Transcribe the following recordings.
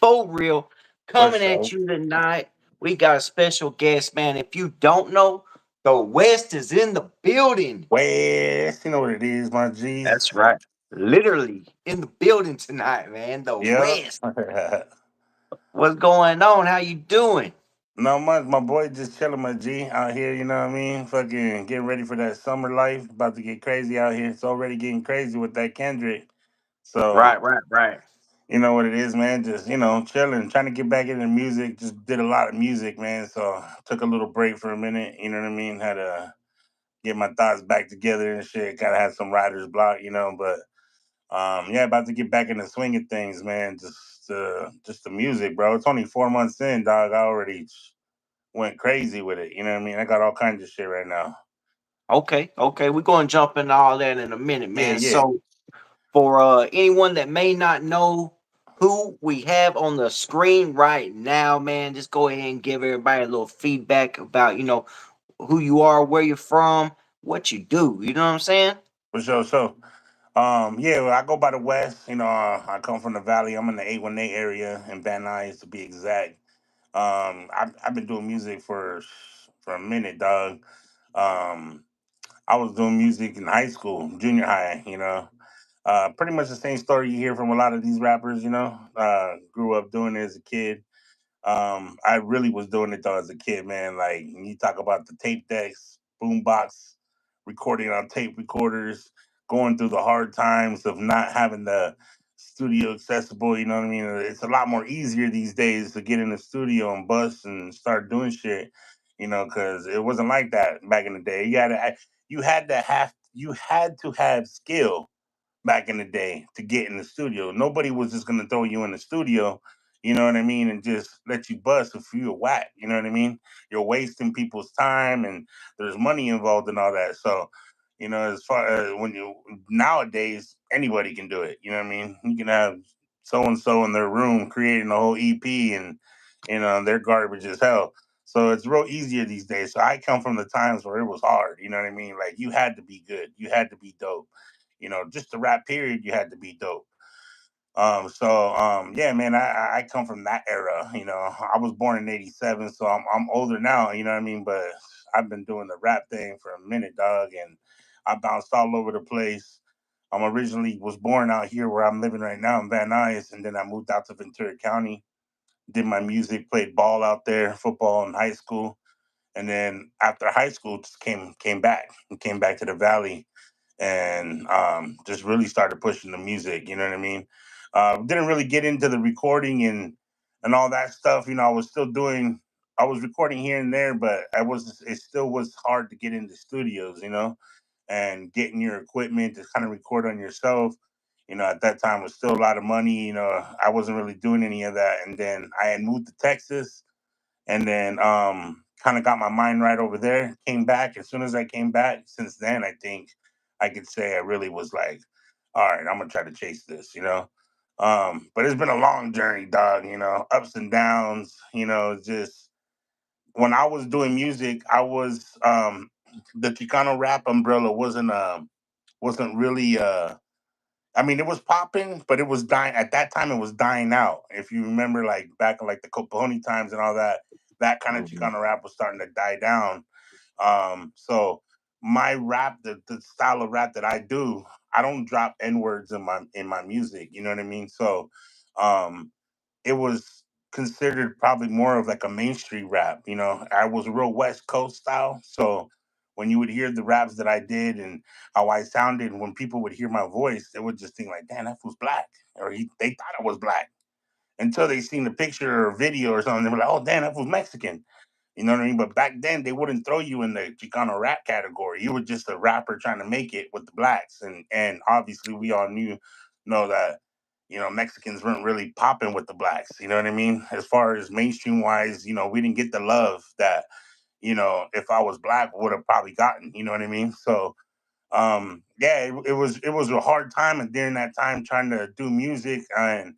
for real. For Coming at sure. you tonight. We got a special guest, man. If you don't know, the West is in the building. West, you know what it is, my G. That's right. Literally in the building tonight, man. The Yep. West. What's going on? How you doing? Not much. My boy just chilling, my G, out here, you know what I mean? Fucking getting ready for that summer life. About to get crazy out here. It's already getting crazy with that Kendrick. So, Right. you know what it is, man. Just, chilling, trying to get back into music. Just did a lot of music, man. So, took a little break for a minute, you know what I mean? Had to get my thoughts back together and shit. Kind of had some writer's block, but yeah, about to get back in the swing of things, man. Just the music, bro. It's only 4 months in, dog. I already went crazy with it. You know what I mean? I got all kinds of shit right now. Okay. We're gonna jump into all that in a minute, Yeah, man. yeah. So for anyone that may not know who we have on the screen right now, man, just go ahead and give everybody a little feedback about, who you are, where you're from, what you do. You know what I'm saying? For sure. So, yeah, well, I go by the West. I come from the Valley. I'm in the 818 area in Van Nuys to be exact. I've been doing music for a minute, dog. Um, I was doing music in high school, junior high. Pretty much the same story you hear from a lot of these rappers. Grew up doing it as a kid. I really was doing it though as a kid, man. Like when you talk about the tape decks, boombox, recording on tape recorders, going through the hard times of not having the studio accessible. You know what I mean? It's a lot more easier these days to get in the studio and bust and start doing shit. Because it wasn't like that back in the day. You had to have skill back in the day to get in the studio. Nobody was just gonna throw you in the studio, you know what I mean, and just let you bust if you're whack, you know what I mean? You're wasting people's time and there's money involved in all that. So, as far as when you nowadays anybody can do it, you know what I mean? You can have so and so in their room creating a whole EP and they're garbage as hell. So it's real easier these days. So I come from the times where it was hard, you know what I mean? Like you had to be good, you had to be dope, just the rap period, you had to be dope. Yeah, man, I come from that era. I was born in '87, so I'm older now. You know what I mean? But I've been doing the rap thing for a minute, dog, and I bounced all over the place. I'm originally was born out here where I'm living right now in Van Nuys, and then I moved out to Ventura County. Did my music, played ball out there, football in high school, and then after high school, just came back to the valley and just really started pushing the music. You know what I mean? Didn't really get into the recording and all that stuff. I was still doing. I was recording here and there, but I was. It still was hard to get into studios. And getting your equipment to kind of record on yourself. At that time was still a lot of money. I wasn't really doing any of that, and then I had moved to Texas and then kind of got my mind right over there. Came back as soon as I came back. Since then, I think I could say I really was like, all right, I'm gonna try to chase this, But it's been a long journey, dog. Ups and downs. Just when I was doing music, I was the Chicano rap umbrella wasn't really I mean, it was popping, but it was dying at that time. It was dying out. If you remember, like back in like the Capone times and all that, that kind of Mhm. Chicano rap was starting to die down. So my rap, the style of rap that I do, I don't drop n words in my music. You know what I mean? So, um, it was considered probably more of like a mainstream rap. I was real West Coast style. So when you would hear the raps that I did and how I sounded, and when people would hear my voice, they would just think like, "Damn, that fool's black," or they thought I was black until they seen the picture or video or something. They were like, "Oh, damn, that fool's Mexican." You know what I mean? But back then, they wouldn't throw you in the Chicano rap category. You were just a rapper trying to make it with the blacks, and obviously we all know that Mexicans weren't really popping with the blacks. You know what I mean? As far as mainstream wise, we didn't get the love that if I was black would have probably gotten. You know what I mean? So yeah, it was a hard time, and during that time trying to do music and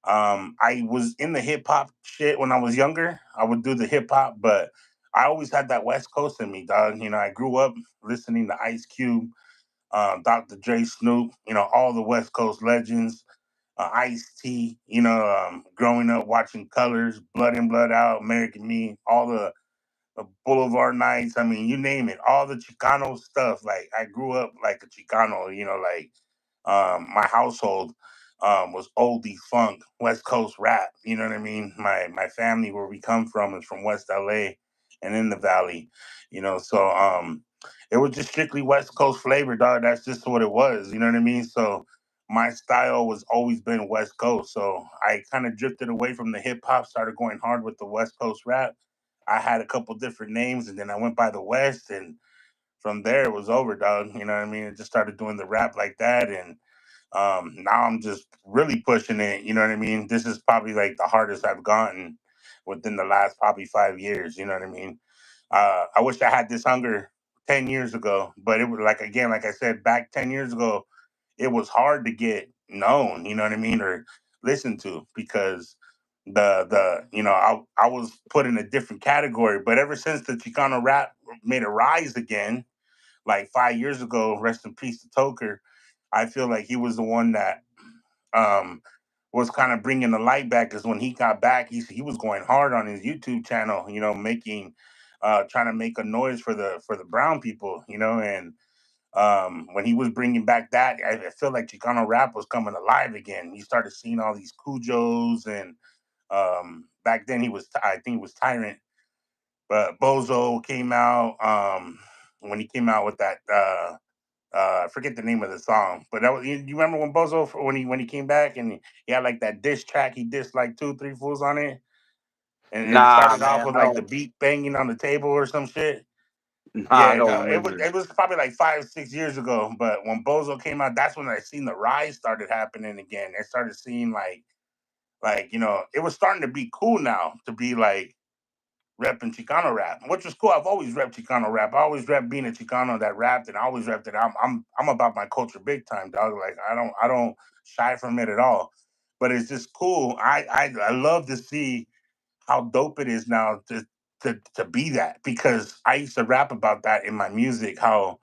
I was in the hip hop shit when I was younger. I would do the hip hop, but I always had that West Coast in me, dog. I grew up listening to Ice Cube, Dr. Dre, Snoop, all the West Coast legends. Ice T. Growing up watching Colors, Blood in Blood Out, American Me, all the Boulevard Nights. I mean, you name it, all the Chicano stuff. Like I grew up like a Chicano. Like my household was oldies funk, West Coast rap. You know what I mean? My family, where we come from, is from West LA and in the Valley. So it was just strictly West Coast flavor, dog. That's just what it was. You know what I mean? So my style was always been West Coast. So I kind of drifted away from the hip hop, started going hard with the West Coast rap. I had a couple different names, and then I went by the West, and from there it was over, dog. You know what I mean? I just started doing the rap like that, and now I'm just really pushing it. You know what I mean? This is probably like the hardest I've gotten within the last probably 5 years. You know what I mean? I wish I had this hunger 10 years ago, but it was like, again, like I said, back 10 years ago, it was hard to get known. You know what I mean, or listened to, because I was put in a different category. But ever since the Chicano rap made a rise again, like 5 years ago, rest in peace to Toker, I feel like he was the one that um, was kind of bringing the light back. Because when he got back, he was going hard on his YouTube channel, making trying to make a noise for the brown people, and when he was bringing back that, I feel like Chicano rap was coming alive again. You started seeing all these Cujos, and back then I think he was Tyrant, but Bozo came out when he came out with that. I forget the name of the song, but that was, you remember when Bozo, when he came back, and he had like that diss track, he dissed like two, three fools on it, and it Nah, started off man, with like the beat banging on the table or some shit. I Yeah, don't no, it was remember. it was probably like 5, 6 years ago. But when Bozo came out, that's when I seen the rise started happening again. I started seeing like it was starting to be cool now to be like repping Chicano rap, which was cool. I've always repped Chicano rap. I always repped being a Chicano that rapped, and I always repped it. I'm about my culture big time, dog. Like I don't shy from it at all. But it's just cool. I love to see how dope it is now to be that, because I used to rap about that in my music. How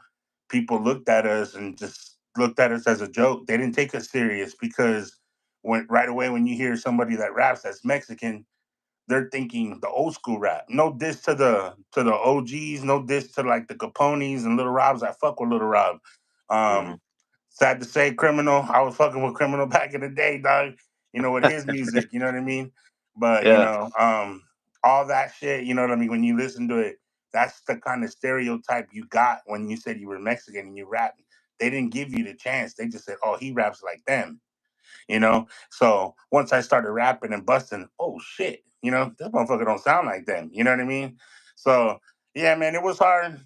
people looked at us and just looked at us as a joke. They didn't take us serious, because when right away when you hear somebody that raps that's Mexican, they're thinking the old school rap. No diss to the OGs, no diss to like the Capones and Little Robs. I fuck with Little Rob. Mhm. Um, Sad to say, Criminal. I was fucking with Criminal back in the day, dog. With his music, you know what I mean. But Yeah, all that shit, you know what I mean. When you listen to it, that's the kind of stereotype you got when you said you were Mexican and you rap. They didn't give you the chance. They just said, "Oh, he raps like them." So once I started rapping and busting, oh shit, this motherfucker don't sound like them. You know what I mean? So yeah, man, it was hard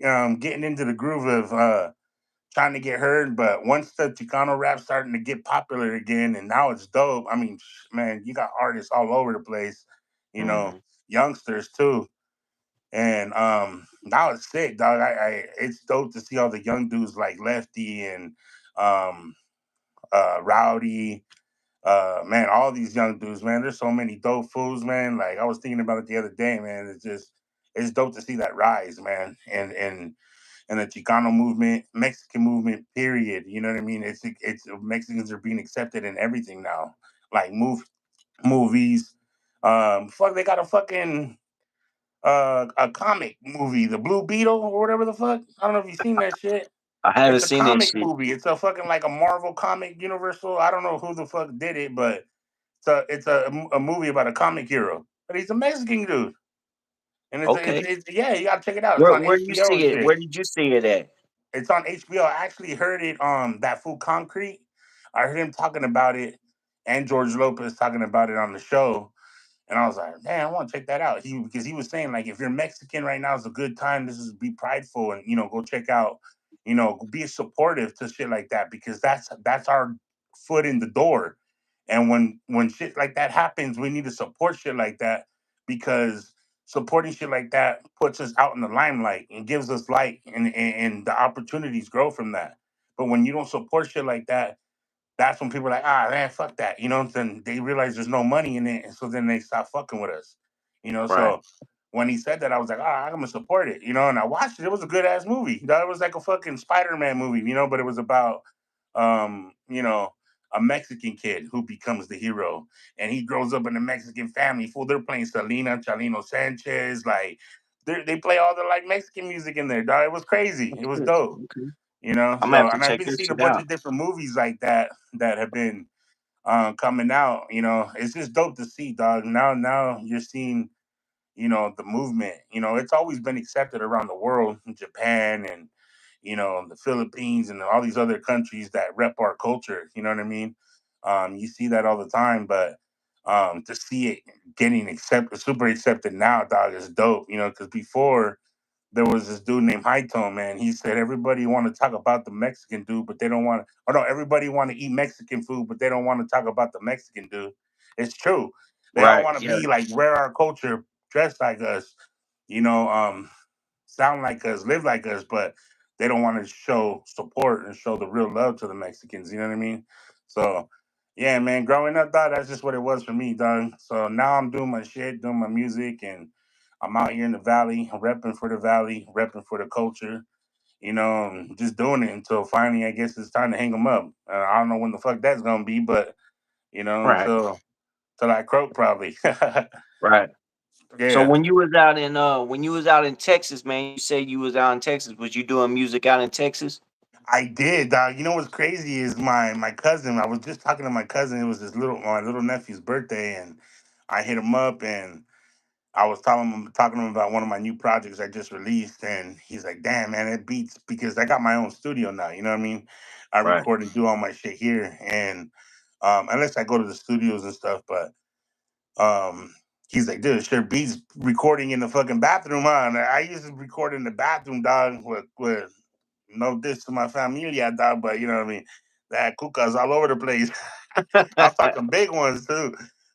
getting into the groove of trying to get heard. But once the Chicano rap starting to get popular again, and now it's dope. I mean, man, you got artists all over the place. You know, mhm. youngsters too. And now it's sick, dog. It's dope to see all the young dudes like Lefty and um, Rowdy, man, all these young dudes, man. There's so many dope fools, man. Like I was thinking about it the other day, man. It's dope to see that rise, man. And the Chicano movement, Mexican movement, period. You know what I mean? It's Mexicans are being accepted in everything now, like movies. Fuck, they got a fucking a comic movie, the Blue Beetle or whatever the fuck. I don't know if you've seen that shit. I haven't It's a seen that comic shit. movie. It's a fucking like a Marvel comic universal. I don't know who the fuck did it, but it's a movie about a comic hero, but he's a Mexican dude, and Okay, yeah, you gotta check it out. It's on where do you HBO see and it? shit. Where did you see it at? It's on HBO. I actually heard it on that Fool Concrete. I heard him talking about it, and George Lopez talking about it on the show. And I was like, man, I want to check that out. Because he was saying like, if you're Mexican right now, is a good time. This is be prideful and go check out, be supportive to shit like that, because that's our foot in the door. And when shit like that happens, we need to support shit like that, because supporting shit like that puts us out in the limelight and gives us light, and the opportunities grow from that. But when you don't support shit like that, that's when people are like, man, fuck that. Then they realize there's no money in it. And so then they stop fucking with us. Right. So when he said that, I was like, I'm gonna support it, and I watched it. It was a good ass movie. It was like a fucking Spider-Man movie, but it was about um, you know, a Mexican kid who becomes the hero, and he grows up in a Mexican family. Fool, they're playing Selena, Chalino Sanchez, like they play all the like Mexican music in there, dog. It was crazy. It was Okay. dope, Okay. you know. I'm gonna So, have to and I've check been this seeing a shit bunch out. of different movies like that that have been coming out. You know, it's just dope to see, dog. Now you're seeing, you know, the movement. You know, it's always been accepted around the world, in Japan and, you know, the Philippines and all these other countries that rep our culture. You know what I mean? You see that all the time, but to see it getting accepted, super accepted now, dog, is dope. You know, because before there was this dude named Tone, man. He said everybody want to talk about the Mexican dude, but they don't want to. Or no, everybody want to eat Mexican food, but they don't want to talk about the Mexican dude. It's true. They all Right. want to Yeah. be like wear our culture, dress like us, you know, sound like us, live like us, but they don't want to show support and show the real love to the Mexicans. You know what I mean? So, yeah, man. Growing up, dog, that's just what it was for me, dog. So now I'm doing my shit, doing my music, and I'm out here in the valley, repping for the valley, repping for the culture. You know, and just doing it until finally, I guess it's time to hang them up. I don't know when the fuck that's gonna be, but you know, Right. until I croak, probably. Right. So Yeah. when you was out in Texas, man, you said you was out in Texas. Was you doing music out in Texas? I did, dog. You know what's crazy is my cousin. I was just talking to my cousin. It was his little my little nephew's birthday, and I hit him up and I was talking to him about one of my new projects I just released, and he's like, "Damn, man, it beats because I got my own studio now. You know what I mean? I Right. record and do all my shit here, and unless I go to the studios and stuff, but um." He's like, dude, sure beats recording in the fucking bathroom, huh? And I used to record in the bathroom, dog, with no diss to my familia, dog, but you know what I mean? That cucas all over the place. I'm talking big ones too.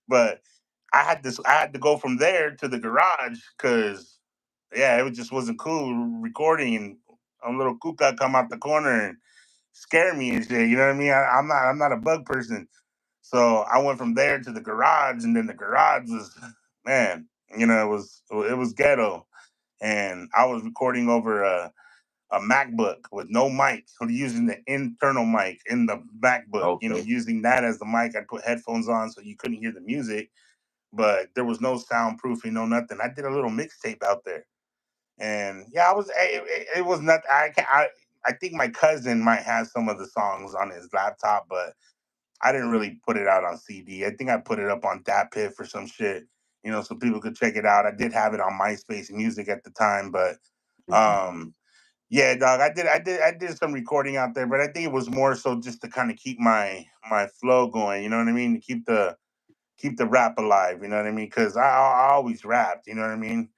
But I had to go from there to the garage because yeah, it just wasn't cool recording and a little cuca come out the corner and scare me and shit. You know what I mean? I'm not a bug person. So I went from there to the garage, and then the garage was man, you know, it was ghetto. And I was recording over a MacBook with no mic, so using the internal mic in the MacBook, you know, Okay. using that as the mic. I put headphones on so you couldn't hear the music, but there was no soundproofing, no nothing. I did a little mixtape out there, and yeah, it was not. I think my cousin might have some of the songs on his laptop, but I didn't really put it out on CD. I think I put it up on DatPiff or some shit, you know, so people could check it out. I did have it on MySpace Music at the time, but Mhm. um yeah, dog. I did some recording out there, but I think it was more so just to kind of keep my flow going. You know what I mean? To keep the rap alive. You know what I mean? Because I always rapped. You know what I mean?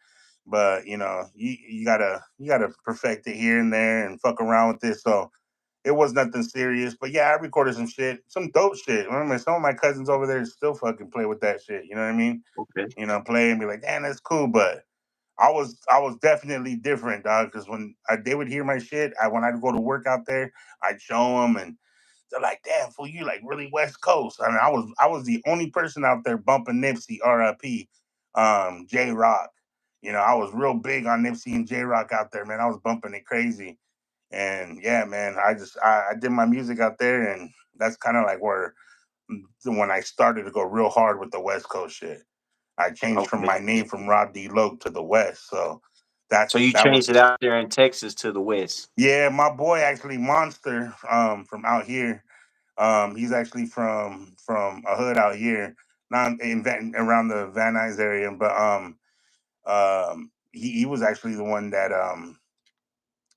But you know, you gotta perfect it here and there and fuck around with it. So it was nothing serious. But yeah, I recorded some shit, some dope shit. Remember, some of my cousins over there still fucking play with that shit. You know what I mean? Okay. You know, play and be like, damn, that's cool. But I was definitely different, dog. Because they would hear my shit, when I'd go to work out there, I'd show them, and they're like, "Damn, fool, you like really West Coast." I mean, I was the only person out there bumping Nipsey, R.I.P. J Rock. You know, I was real big on Nipsey and J Rock out there, man. I was bumping it crazy, and yeah, man, I did my music out there, and that's kind of like where when I started to go real hard with the West Coast shit. I changed from Okay. my name from Rod D. Loke to the West. So So you that was changed it out there in Texas to the West. yeah, my boy actually Monster from out here. He's actually from a hood out here, not around the Van Nuys area, but he was actually the one that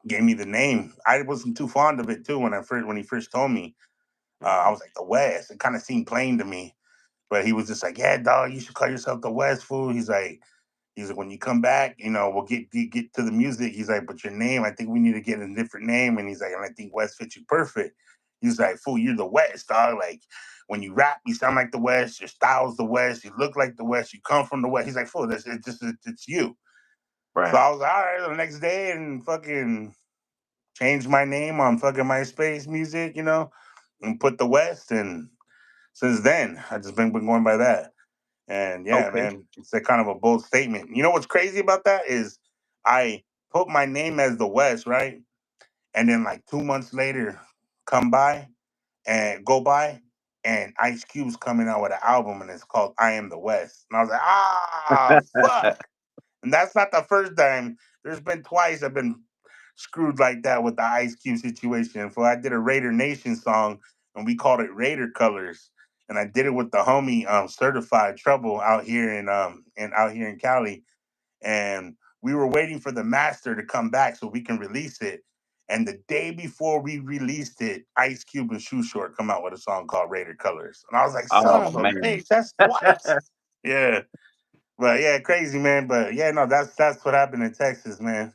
gave me the name. I wasn't too fond of it too when he first told me. I Mhm. was like the West. It kind of seemed plain to me, but he was just like, "Yeah, dog, you should call yourself the West fool." He's like, when you come back, you know, we'll get to the music. He's like, but your name, I think we need to get a different name. And he's like, and I think West fits you perfect. He's like, fool, you're the West, dog. Like when you rap, you sound like the West. Your style's the West. You look like the West. You come from the West. He's like, fool, it's you. So Right. I was like, all right, the next day and fucking changed my name on fucking MySpace music, you know, and put the West. And since then, I just been going by that. And yeah, Okay. man, it's a kind of a bold statement. You know what's crazy about that is I put my name as the West, right? And then like 2 months later, come by and go by. and Ice Cube's coming out with an album, and it's called "I Am the West," and I was like, ah, fuck. And that's not the first time. There's been twice I've been screwed like that with the Ice Cube situation. For I did a Raider Nation song, and we called it Raider Colors, and I did it with the homie Certified Trouble out here in Cali, and we were waiting for the master to come back so we can release it. And the day before we released it, Ice Cube and Shoe Short come out with a song called Raider Colors, and I was like, "Son Oh of a man. bitch, that's twice." Yeah, but yeah, crazy man. But yeah, no, that's what happened in Texas, man.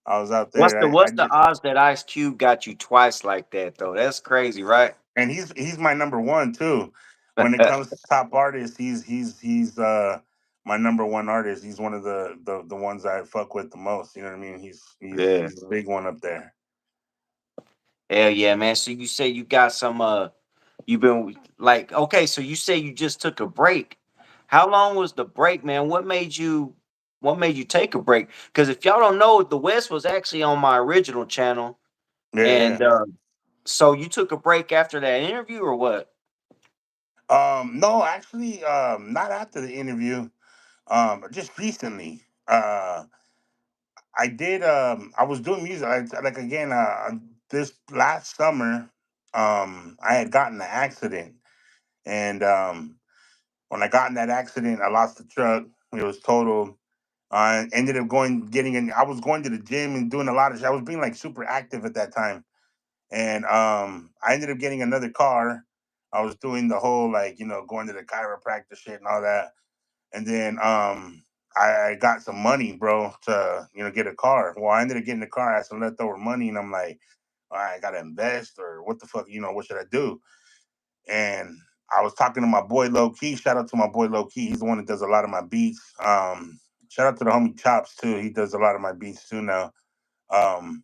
I was out What's there. the I what's the did, odds that Ice Cube got you twice like that though? That's crazy, right? and he's my number one too. When it comes to top artists, he's my number one artist. He's one of the ones I fuck with the most. You know what I mean? Yeah. He's a big one up there. Hell yeah, man. So you say you got some you've been like okay, so you say you just took a break. How long was the break, man? What made you take a break? Because if y'all don't know, the West was actually on my original channel. Yeah, And so you took a break after that interview or what? yeah. No, actually, not after the interview. Just recently. I did. I was doing music. Like again, this last summer, I had gotten an accident, and when I got in that accident, I lost the truck. It was totaled. I ended up getting in. I was going to the gym and doing a lot of shit. I was being like super active at that time, and I ended up getting another car. I was doing the whole like going to the chiropractor shit and all that, and then I got some money, bro, to get a car. Well, I ended up getting a car. I had some leftover money, and I'm like, all right, I gotta invest or what the fuck, what should I do? And I was talking to my boy Low Key. Shout out to my boy Low Key. He's the one that does a lot of my beats. Shout out to the homie Chops too. He does a lot of my beats too now. Um,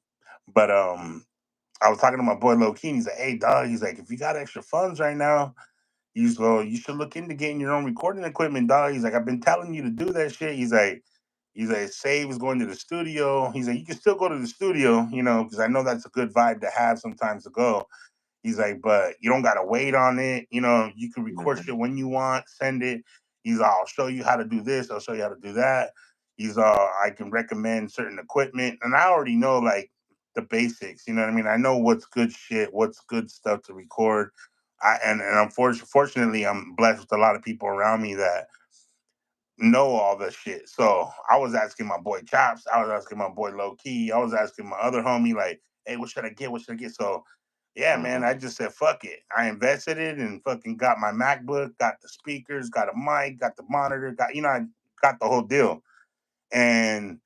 but I was talking to my boy Low Key. And he's like, "Hey, dog." He's like, "If you got extra funds right now, you should look into getting your own recording equipment, dog." He's like, "I've been telling you to do that shit." He's like, Save is going to the studio. He's like, "You can still go to the studio, because I know that's a good vibe to have sometimes to go." He's like, "But you don't gotta wait on it. You can record Mhm. shit when you want, send it." He's like, "I'll show you how to do this, I'll show you how to do that." I can recommend certain equipment. And I already know like the basics, you know what I mean? I know what's good shit, what's good stuff to record. And unfortunately, I'm blessed with a lot of people around me that know all the shit. So I was asking my boy Chops, I was asking my boy Low Key, I was asking my other homie, like, "Hey, what should I get? What should I get?" So yeah, man, Mhm. I just said, fuck it. I invested it and fucking got my MacBook, got the speakers, got a mic, got the monitor, I got the whole deal. And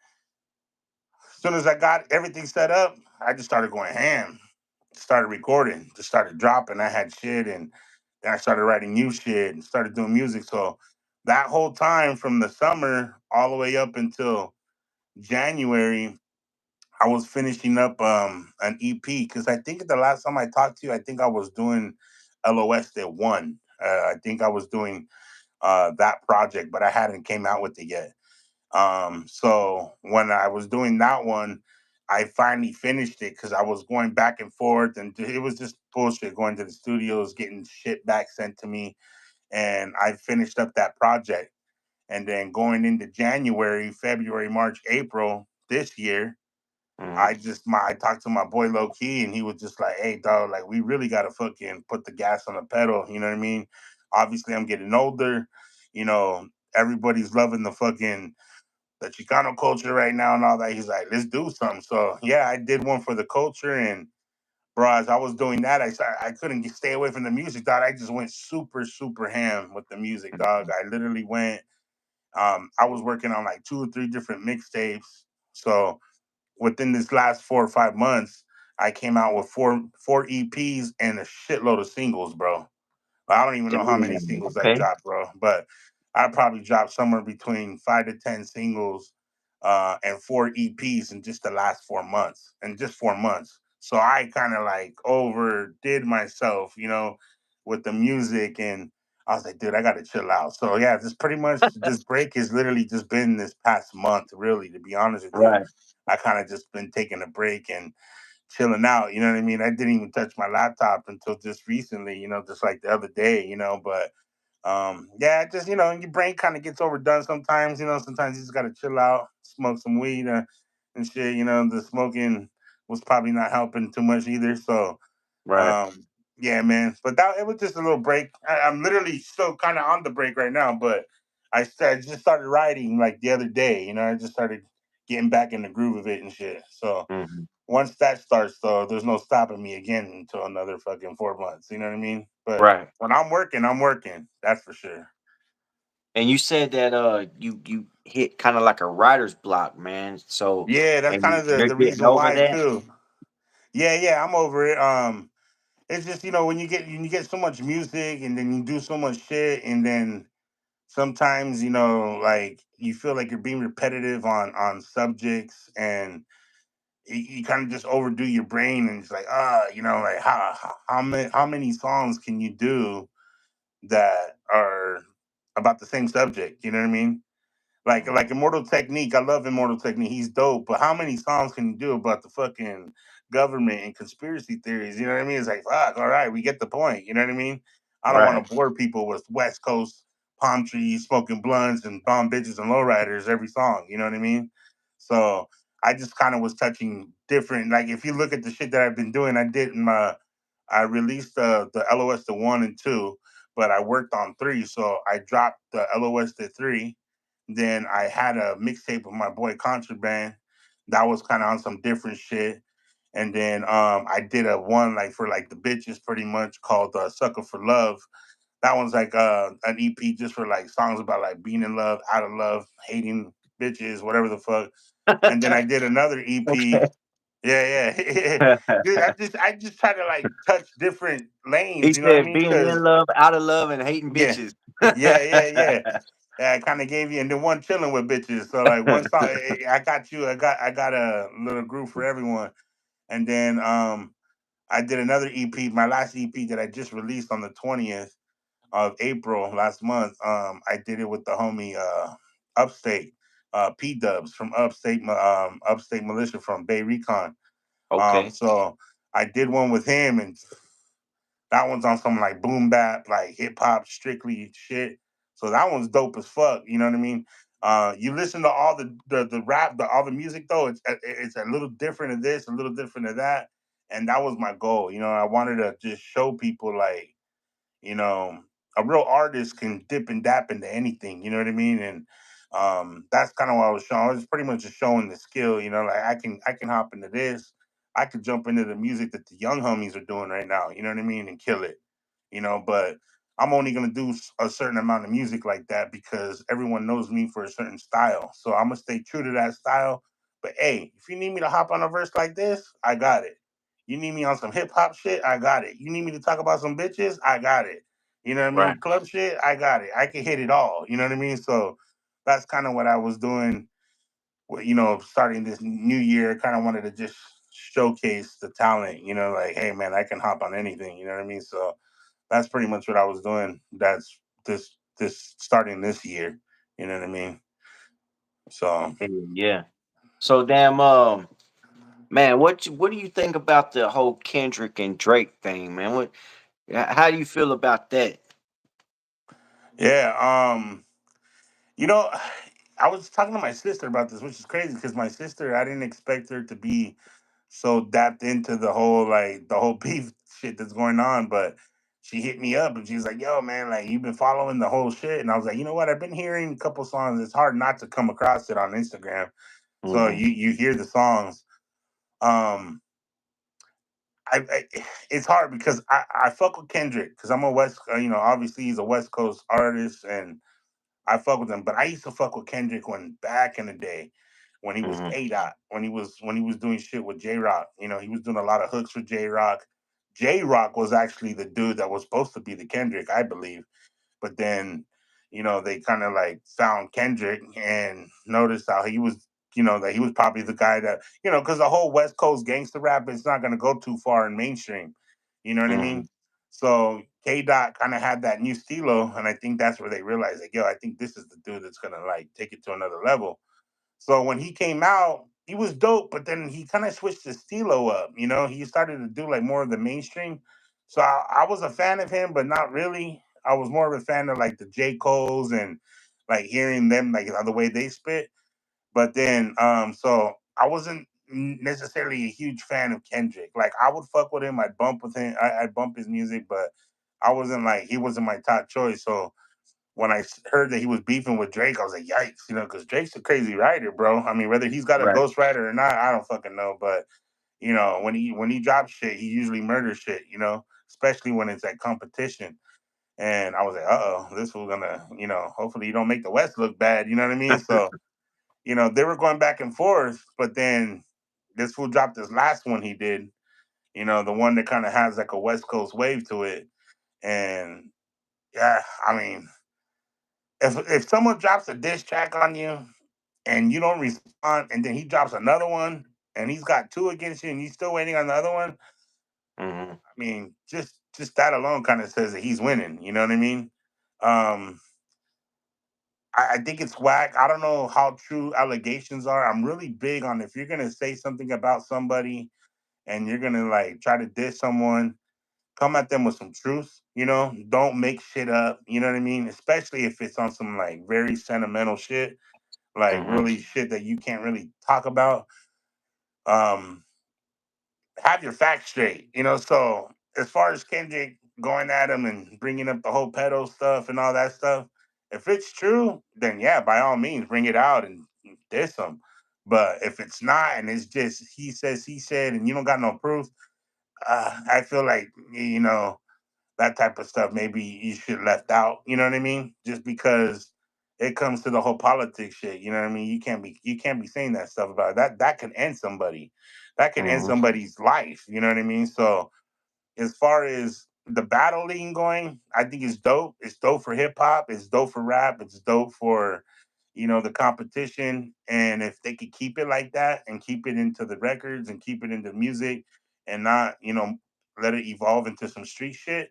as soon as I got everything set up, I just started going ham. Started recording, just started dropping. I had shit, and then I started writing new shit and started doing music. So that whole time from the summer all the way up until January, I was finishing up an EP because I think the last time I talked to you, I think I was doing LOS at one. I think I was doing that project, but I hadn't came out with it yet. So when I was doing that one, I finally finished it because I was going back and forth, and it was just bullshit going to the studios, getting shit back sent to me, and I finished up that project. And then going into January, February, March, April this year, Mhm. I talked to my boy Low Key, and he was just like, "Hey, dog, like we really gotta fucking put the gas on the pedal." You know what I mean? Obviously, I'm getting older. You know, everybody's loving the Chicano culture right now and all that. He's like, "Let's do something." So yeah, I did one for the culture, and bro, as I was doing that, I couldn't stay away from the music, dog. I just went super super ham with the music, dog. Mhm. I literally went. I was working on like two or three different mixtapes. So within this last 4 or 5 months, I came out with four EPs and a shitload of singles, bro. I don't even know how many Damn. singles I Okay. dropped, bro, but I probably dropped somewhere between 5 to 10 singles and four EPs in just the last 4 months, and just 4 months. So I kind of like overdid myself, with the music, and I was like, dude, I got to chill out. So yeah, this pretty much this break has literally just been this past month, really, to be honest with you. Right. I kind of just been taking a break and chilling out. You know what I mean? I didn't even touch my laptop until just recently. Just like the other day. But yeah, just your brain kind of gets overdone sometimes. Sometimes you just gotta chill out, smoke some weed and shit. The smoking was probably not helping too much either. So Right. um, yeah, man. But that it was just a little break. I'm literally still kind of on the break right now, but I just started writing like the other day. I just started getting back in the groove of it and shit. So Hmm. once that starts, though, there's no stopping me again until another fucking 4 months. You know what I mean? But Right. when I'm working, I'm working. That's for sure. And you said that you hit kind of like a writer's block, man. So Yeah, that's kind and of you're the getting reason over why that. too. Yeah, yeah, I'm over it. It's just when you get so much music and then you do so much shit and then sometimes like you feel like you're being repetitive on subjects and you kind of just overdo your brain and it's like like how many songs can you do that are about the same subject, you know what I mean? Like Immortal Technique. I love Immortal Technique. He's dope. But how many songs can you do about the fucking government and conspiracy theories? You know what I mean? It's like, fuck, all right, we get the point. You know what I mean? I don't want Right. to bore people with West Coast palm trees, smoking blunts, and bomb bitches and lowriders every song. You know what I mean? So I just kind of was touching different. Like if you look at the shit that I've been doing, I released the LOS to one and two, but I worked on three. So I dropped the LOS to three, then I had a mixtape with my boy Contraband. That was kind of on some different shit. And then I did a one like for like the bitches pretty much called Sucker for Love. That one's like an EP just for like songs about like being in love, out of love, hating bitches, whatever the fuck. And then I did another EP. Okay. Yeah, yeah. Dude, I just try to like touch different He lanes, you know what I said mean? being in Because love, out of love, and hating yeah, bitches. yeah. Yeah, I kind of gave you, and then one chilling with bitches. So like one song, I got you. I got a little group for everyone. And then I did another EP, my last EP that I just released on the 20th of April last month. I did it with the homie Upstate, P Dubs from Upstate Militia from Bay Recon. Okay. So I did one with him, and that one's on some like boom bap, like hip hop, strictly shit. So that one's dope as fuck. You know what I mean? You listen to all the rap, all the music though. It's a little different of this, a little different of that, and that was my goal. I wanted to just show people like you know, a real artist can dip and dap into anything. You know what I mean? And that's kind of what I was showing. I was pretty much just showing the skill. Like I can hop into this. I could jump into the music that the young homies are doing right now. You know what I mean? And kill it. But I'm only gonna do a certain amount of music like that because everyone knows me for a certain style. So I'm gonna stay true to that style. But hey, if you need me to hop on a verse like this, I got it. You need me on some hip hop shit? I got it. You need me to talk about some bitches? I got it. You know what I Right. mean? Club shit? I got it. I can hit it all. You know what I mean? So that's kind of what I was doing. Starting this new year, kind of wanted to just showcase the talent. Like, hey man, I can hop on anything. You know what I mean? So that's pretty much what I was doing. That's this starting this year. You know what I mean? So Yeah. So damn. Man, what do you think about the whole Kendrick and Drake thing, man? How do you feel about that? yeah, you know, I was talking to my sister about this, which is crazy because my sister, I didn't expect her to be so dapped into the whole beef shit that's going on, but she hit me up and she was like, "Yo, man, like you've been following the whole shit," and I was like, "You know what? I've been hearing a couple songs. It's hard not to come across it on Instagram, so Hmm. you hear the songs." Um, I it's hard because I fuck with Kendrick because I'm a obviously he's a West Coast artist and I fuck with him, but I used to fuck with Kendrick when back in the day when he was Hmm. A dot, when he was doing shit with J Rock. He was doing a lot of hooks for J Rock. J Rock was actually the dude that was supposed to be the Kendrick, I believe. But then, they kind of like found Kendrick and noticed how he was, that he was probably the guy that, because the whole West Coast gangster rap is not going to go too far in mainstream. You know what I Hmm. mean? So K Dot kind of had that new stilo, and I think that's where they realized, like, yo, I think this is the dude that's gonna like take it to another level. So when he came out, he was dope, but then he kind of switched his stilo up. You know, he started to do like more of the mainstream. So I was a fan of him, but not really. I was more of a fan of like the J Cole's and like hearing them like the way they spit. But then, so I wasn't necessarily a huge fan of Kendrick. Like I would fuck with him, I'd bump with him, I'd bump his music, but I wasn't like he wasn't my top choice. So when heard that he was beefing with Drake, I was like, yikes, you know, because Drake's a crazy writer, bro. I mean, whether he's got a Right. ghostwriter or not, I don't fucking know. But you know, when he drops shit, he usually murders shit, you know, especially when it's like competition. And I was like, this was gonna, you know, hopefully you don't make the West look bad, you know what I mean? So, you know, they were going back and forth, but then this fool dropped this last one he did, you know, the one that kind of has like a West Coast wave to it. And yeah, I mean, if someone drops a diss track on you and you don't respond, and then he drops another one and he's got two against you and you're still waiting on the other one, Hmm. I mean, just that alone kind of says that he's winning. You know what I mean? Um, I think it's whack. I don't know how true allegations are. I'm really big on if you're gonna say something about somebody and you're gonna like try to diss someone, come at them with some truth. You know, don't make shit up. You know what I mean? Especially if it's on some like very sentimental shit, like Hmm. really shit that you can't really talk about. Um, have your facts straight, you know. So as far as Kendrick going at him and bringing up the whole pedo stuff and all that stuff, if it's true, then yeah, by all means, bring it out and diss him. But if it's not and it's just he says he said and you don't got no proof, I feel like you know that type of stuff maybe you should left out. You know what I mean? Just because it comes to the whole politics shit. You know what I mean? You can't be saying that stuff about it. That can end somebody. That can end Hmm. somebody's life. You know what I mean? So as far as the battling going, I think it's dope. It's dope for hip hop. It's dope for rap. It's dope for the competition. And if they could keep it like that and keep it into the records and keep it into music and not let it evolve into some street shit,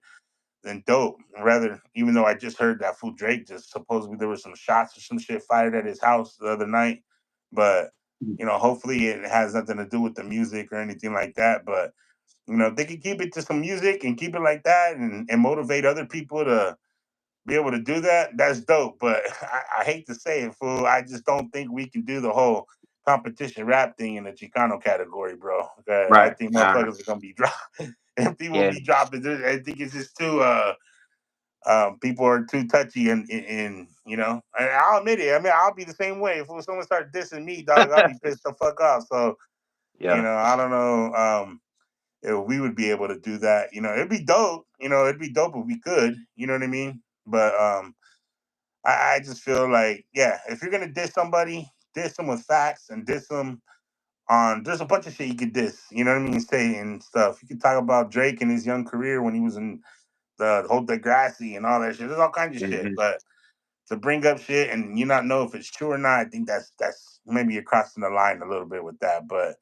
then dope. Rather, even though I just heard that fool Drake just supposedly there was some shots or some shit fired at his house the other night, but hopefully it has nothing to do with the music or anything like that. But if they can keep it to some music and keep it like that and motivate other people to be able to do that, that's dope. But I hate to say it, fool. I just don't think we can do the whole competition rap thing in the Chicano category, bro. I Right. think motherfuckers are gonna be dropping and people will Yeah. be dropping. I think it's just too people are too touchy and and I'll admit it. I mean, I'll be the same way. If someone start dissing me, dog, I'll be pissed the fuck off. So, Yeah. I don't know if we would be able to do that. It'd be dope. It'd be dope if we could. You know what I mean? But I just feel like, yeah, if you're gonna diss somebody, diss them with facts and diss them on. There's a bunch of shit you could diss. You know what I mean? Say and stuff. You could talk about Drake and his young career when he was in the whole Degrassi and all that shit. There's all kinds of shit, Hmm. but to bring up shit and you not know if it's true or not, I think that's maybe you're crossing the line a little bit with that. But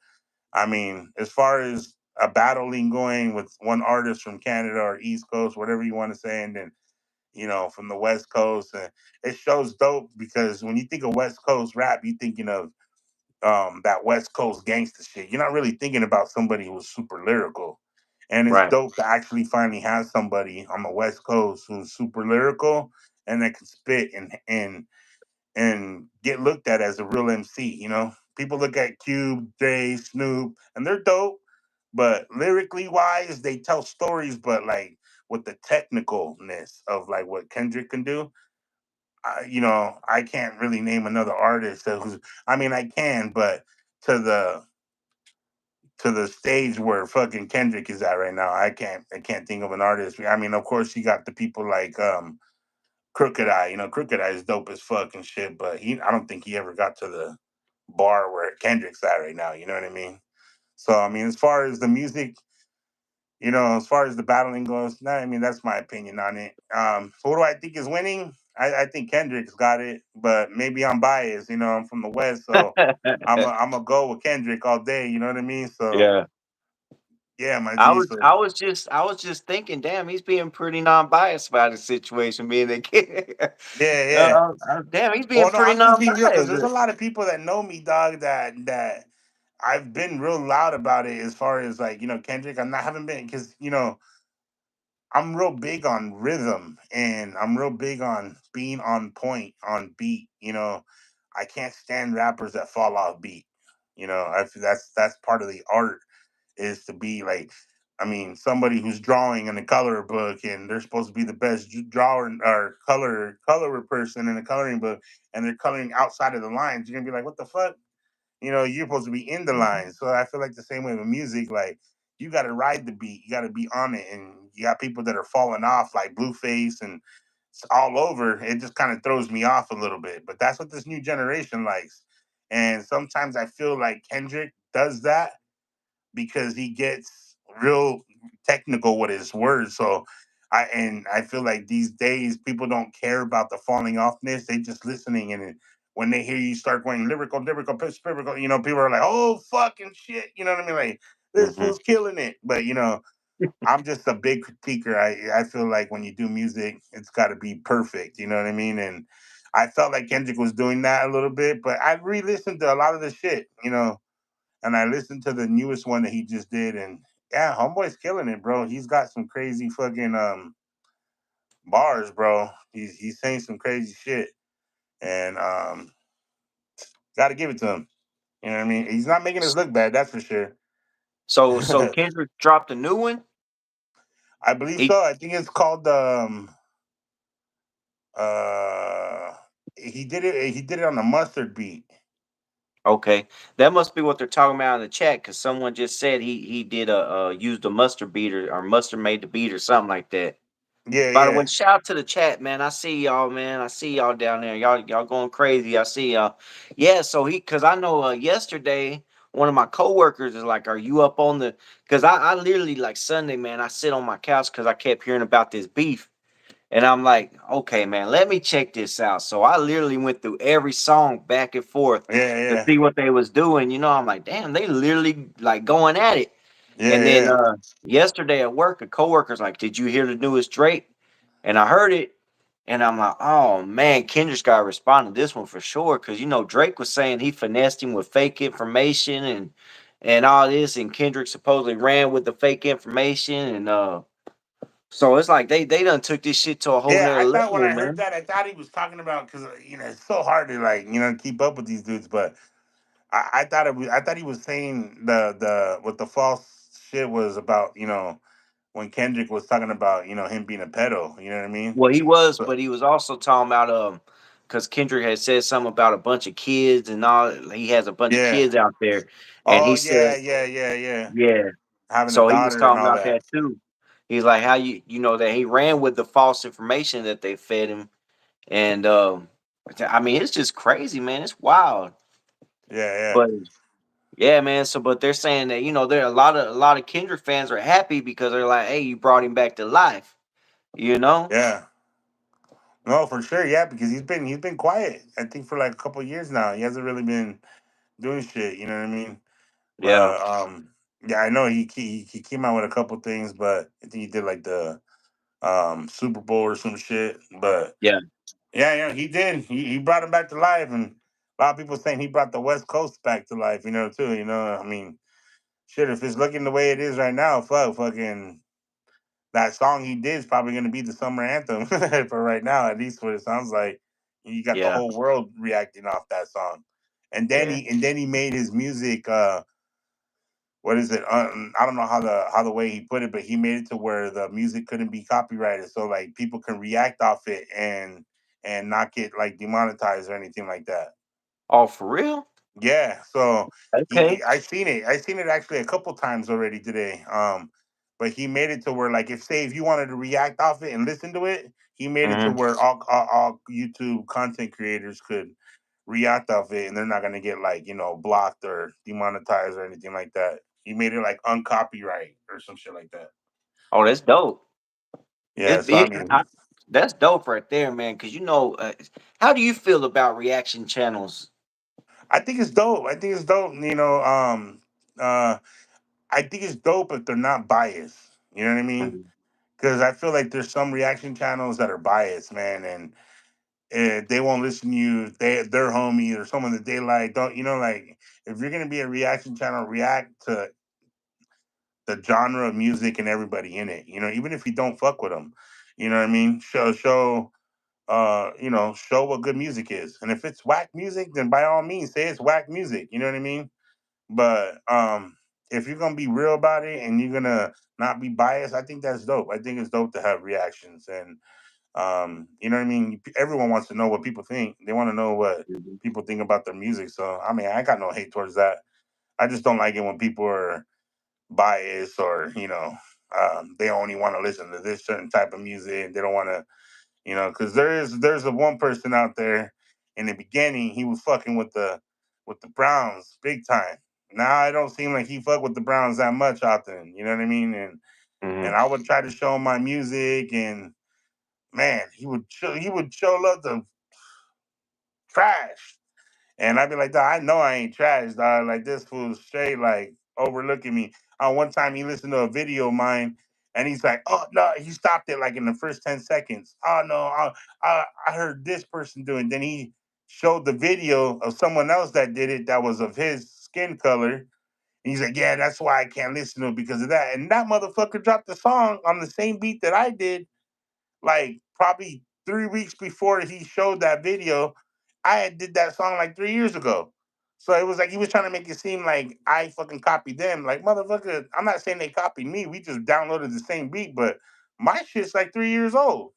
I mean, as far as a battling going with one artist from Canada or East Coast, whatever you want to say, and then from the West Coast, and it shows dope because when you think of West Coast rap, you're thinking of that West Coast gangster shit. You're not really thinking about somebody who's super lyrical. And it's Right. dope to actually finally have somebody on the West Coast who's super lyrical and that can spit and get looked at as a real MC. People look at Cube, Jay, Snoop, and they're dope, but lyrically wise, they tell stories, but like with the technicalness of like what Kendrick can do. I can't really name another artist who's. I mean, I can, but to the stage where fucking Kendrick is at right now, I can't think of an artist. I mean, of course, you got the people like Crooked Eye. Crooked Eye is dope as fuck and shit, but I don't think he ever got to the bar where Kendrick's at right now. You know what I mean? So I mean, as far as the music, as far as the battling goes, nah, I mean that's my opinion on it. So what do I think is winning? I think Kendrick's got it, but maybe I'm biased. I'm from the West, so I'm gonna go with Kendrick all day. You know what I mean? So Yeah. yeah, my I G. was So I was just I was just thinking, damn, he's being pretty non-biased about the situation, being a kid. yeah, yeah. Damn, he's being Well, no, pretty I'm just being real because non-biased. there's a lot of people that know me, dog. That I've been real loud about it as far as like Kendrick. I'm not haven't been because I'm real big on rhythm and I'm real big on being on point on beat. I can't stand rappers that fall off beat. I feel that's part of the art is to be like, I mean, somebody who's drawing in a color book and they're supposed to be the best drawer or colorer person in a coloring book, and they're coloring outside of the lines. You're gonna be like, what the fuck? You're supposed to be in the line. So I feel like the same way with music, like you got to ride the beat, you got to be on it, and you got people that are falling off like Blueface and it's all over. It just kind of throws me off a little bit. But that's what this new generation likes, and sometimes I feel like Kendrick does that because he gets real technical with his words. So I feel like these days people don't care about the falling offness. They just listening and when they hear you start going lyrical, lyrical, lyrical, people are like, oh fucking shit. You know what I mean? Like this Hmm. fool's killing it. But I'm just a big critiquer. I feel like when you do music, it's gotta be perfect. You know what I mean? And I felt like Kendrick was doing that a little bit, but I re-listened to a lot of the shit, and I listened to the newest one that he just did, and yeah, homeboy's killing it, bro. He's got some crazy fucking bars, bro. He's saying some crazy shit, and got to give it to him. You know what I mean? He's not making us look bad, that's for sure. So Kendrick dropped a new one. I believe He so. I think it's called uh he did it on a mustard beat. Okay, that must be what they're talking about in the chat because someone just said he did a used a mustard beater or mustard made the beat or something like that. Yeah, By the way, yeah, shout out to the chat, man. I see y'all, man. I see y'all down there. Y'all going crazy. I see y'all. Yeah, so because I know yesterday one of my coworkers is like, "Are you up on the?" Because I literally like Sunday, man. I sit on my couch because I kept hearing about this beef. And I'm like, okay, man, let me check this out. So I literally went through every song back and forth yeah, to yeah, see what they was doing. I'm like, damn, they literally like going at it. And then yeah, yesterday at work, a coworker's like, did you hear the newest Drake? And I heard it. And I'm like, oh man, Kendrick's got to respond to this one for sure. Cause Drake was saying he finessed him with fake information and all this, and Kendrick supposedly ran with the fake information and so it's like they done took this shit to a whole yeah. nother I thought when level, I heard man. that, I thought he was talking about because it's so hard to like keep up with these dudes, but I thought he was saying the what the false shit was about, when Kendrick was talking about, him being a pedo, you know what I mean? Well, he was, So but he was also talking about because Kendrick had said something about a bunch of kids and all. He has a bunch of yeah. kids out there, and Oh he said, yeah, yeah, yeah, yeah. yeah. Having a So he was daughter and talking all about that. that too. He's like, how you know that he ran with the false information that they fed him, and I mean, it's just crazy, man. It's wild, Yeah, yeah. but yeah, man. So, but they're saying that there are a lot of Kendrick fans are happy because they're like, hey, you brought him back to life, you know? Yeah. No, for sure, yeah, because he's been quiet. I think for like a couple of years now. He hasn't really been doing shit, you know what I mean? Yeah, But yeah, I know he came out with a couple things, but I think he did like the Super Bowl or some shit. But yeah. yeah, yeah, he did. He brought him back to life, and a lot of people saying he brought the West Coast back to life. Too. I mean, shit. If it's looking the way it is right now, fucking that song he did is probably going to be the summer anthem for right now. At least what it sounds like. You got the Yeah. whole world reacting off that song, and then Yeah. he made his music. What is it? I don't know how the way he put it, but he made it to where the music couldn't be copyrighted, so like people can react off it and not get like demonetized or anything like that. Oh, for real? Yeah, so Okay. I seen it. I seen it actually a couple times already today. But he made it to where like if say if you wanted to react off it and listen to it, he made it to Mhm. where all YouTube content creators could react off it and they're not gonna get like blocked or demonetized or anything like that. He made it like uncopyright or some shit like that. Oh, that's dope. Yeah, so I mean, That's dope right there, man. Because how do you feel about reaction channels? I think it's dope. I think it's dope. Uh, I think it's dope if they're not biased. You know what I mean? Mhm. Because I feel like there's some reaction channels that are biased, man, and they won't listen to you. Their homie or someone that they like. Don't like if you're gonna be a reaction channel, react to the genre of music and everybody in it. Even if you don't fuck with them, you know what I mean. Show what good music is. And if it's whack music, then by all means say it's whack music. You know what I mean. But if you're gonna be real about it and you're gonna not be biased, I think that's dope. I think it's dope to have reactions and you know what I mean. Everyone wants to know what people think. They want to know what Mhm. people think about their music. So I mean, I got no hate towards that. I just don't like it when people are biased or they only want to listen to this certain type of music. They don't want to because there's a one person out there in the beginning he was fucking with the Browns big time. Now I don't seem like he fuck with the Browns that much often. You know what I mean? And Mhm. I would try to show him my music, and man, he would show love to trash. And I'd be like, dog, I know I ain't trash, dog. Like this fool's straight like overlooking me. One time he listened to a video of mine and he's like, oh no, he stopped it like in the first 10 seconds. Oh no, I heard this person doing. Then he showed the video of someone else that did it that was of his skin color. And he's like, yeah, that's why I can't listen to it because of that. And that motherfucker dropped the song on the same beat that I did like probably 3 weeks before he showed that video. I had did that song like 3 years ago. So it was like he was trying to make it seem like I fucking copied them. Like motherfucker, I'm not saying they copied me. We just downloaded the same beat, but my shit's like 3 years old.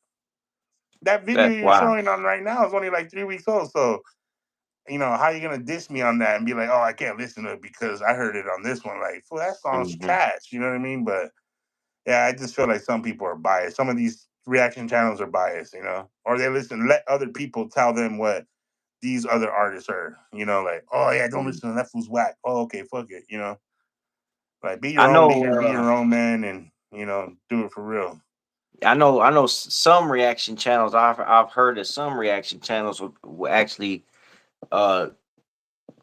That video That's you're wild. showing on right now is only like 3 weeks old. So how you gonna diss me on that and be like, oh, I can't listen to it because I heard it on this one? Like, fool, that song's Mhm. trash. You know what I mean? But yeah, I just feel like some people are biased. Some of these reaction channels are biased, or they let other people tell them what these other artists are, like, oh yeah, don't Mhm. listen to that fool's whack. Oh, okay, fuck it, like be I your own know. leader, be your own man, and do it for real. I know some reaction channels. I've heard that some reaction channels will actually uh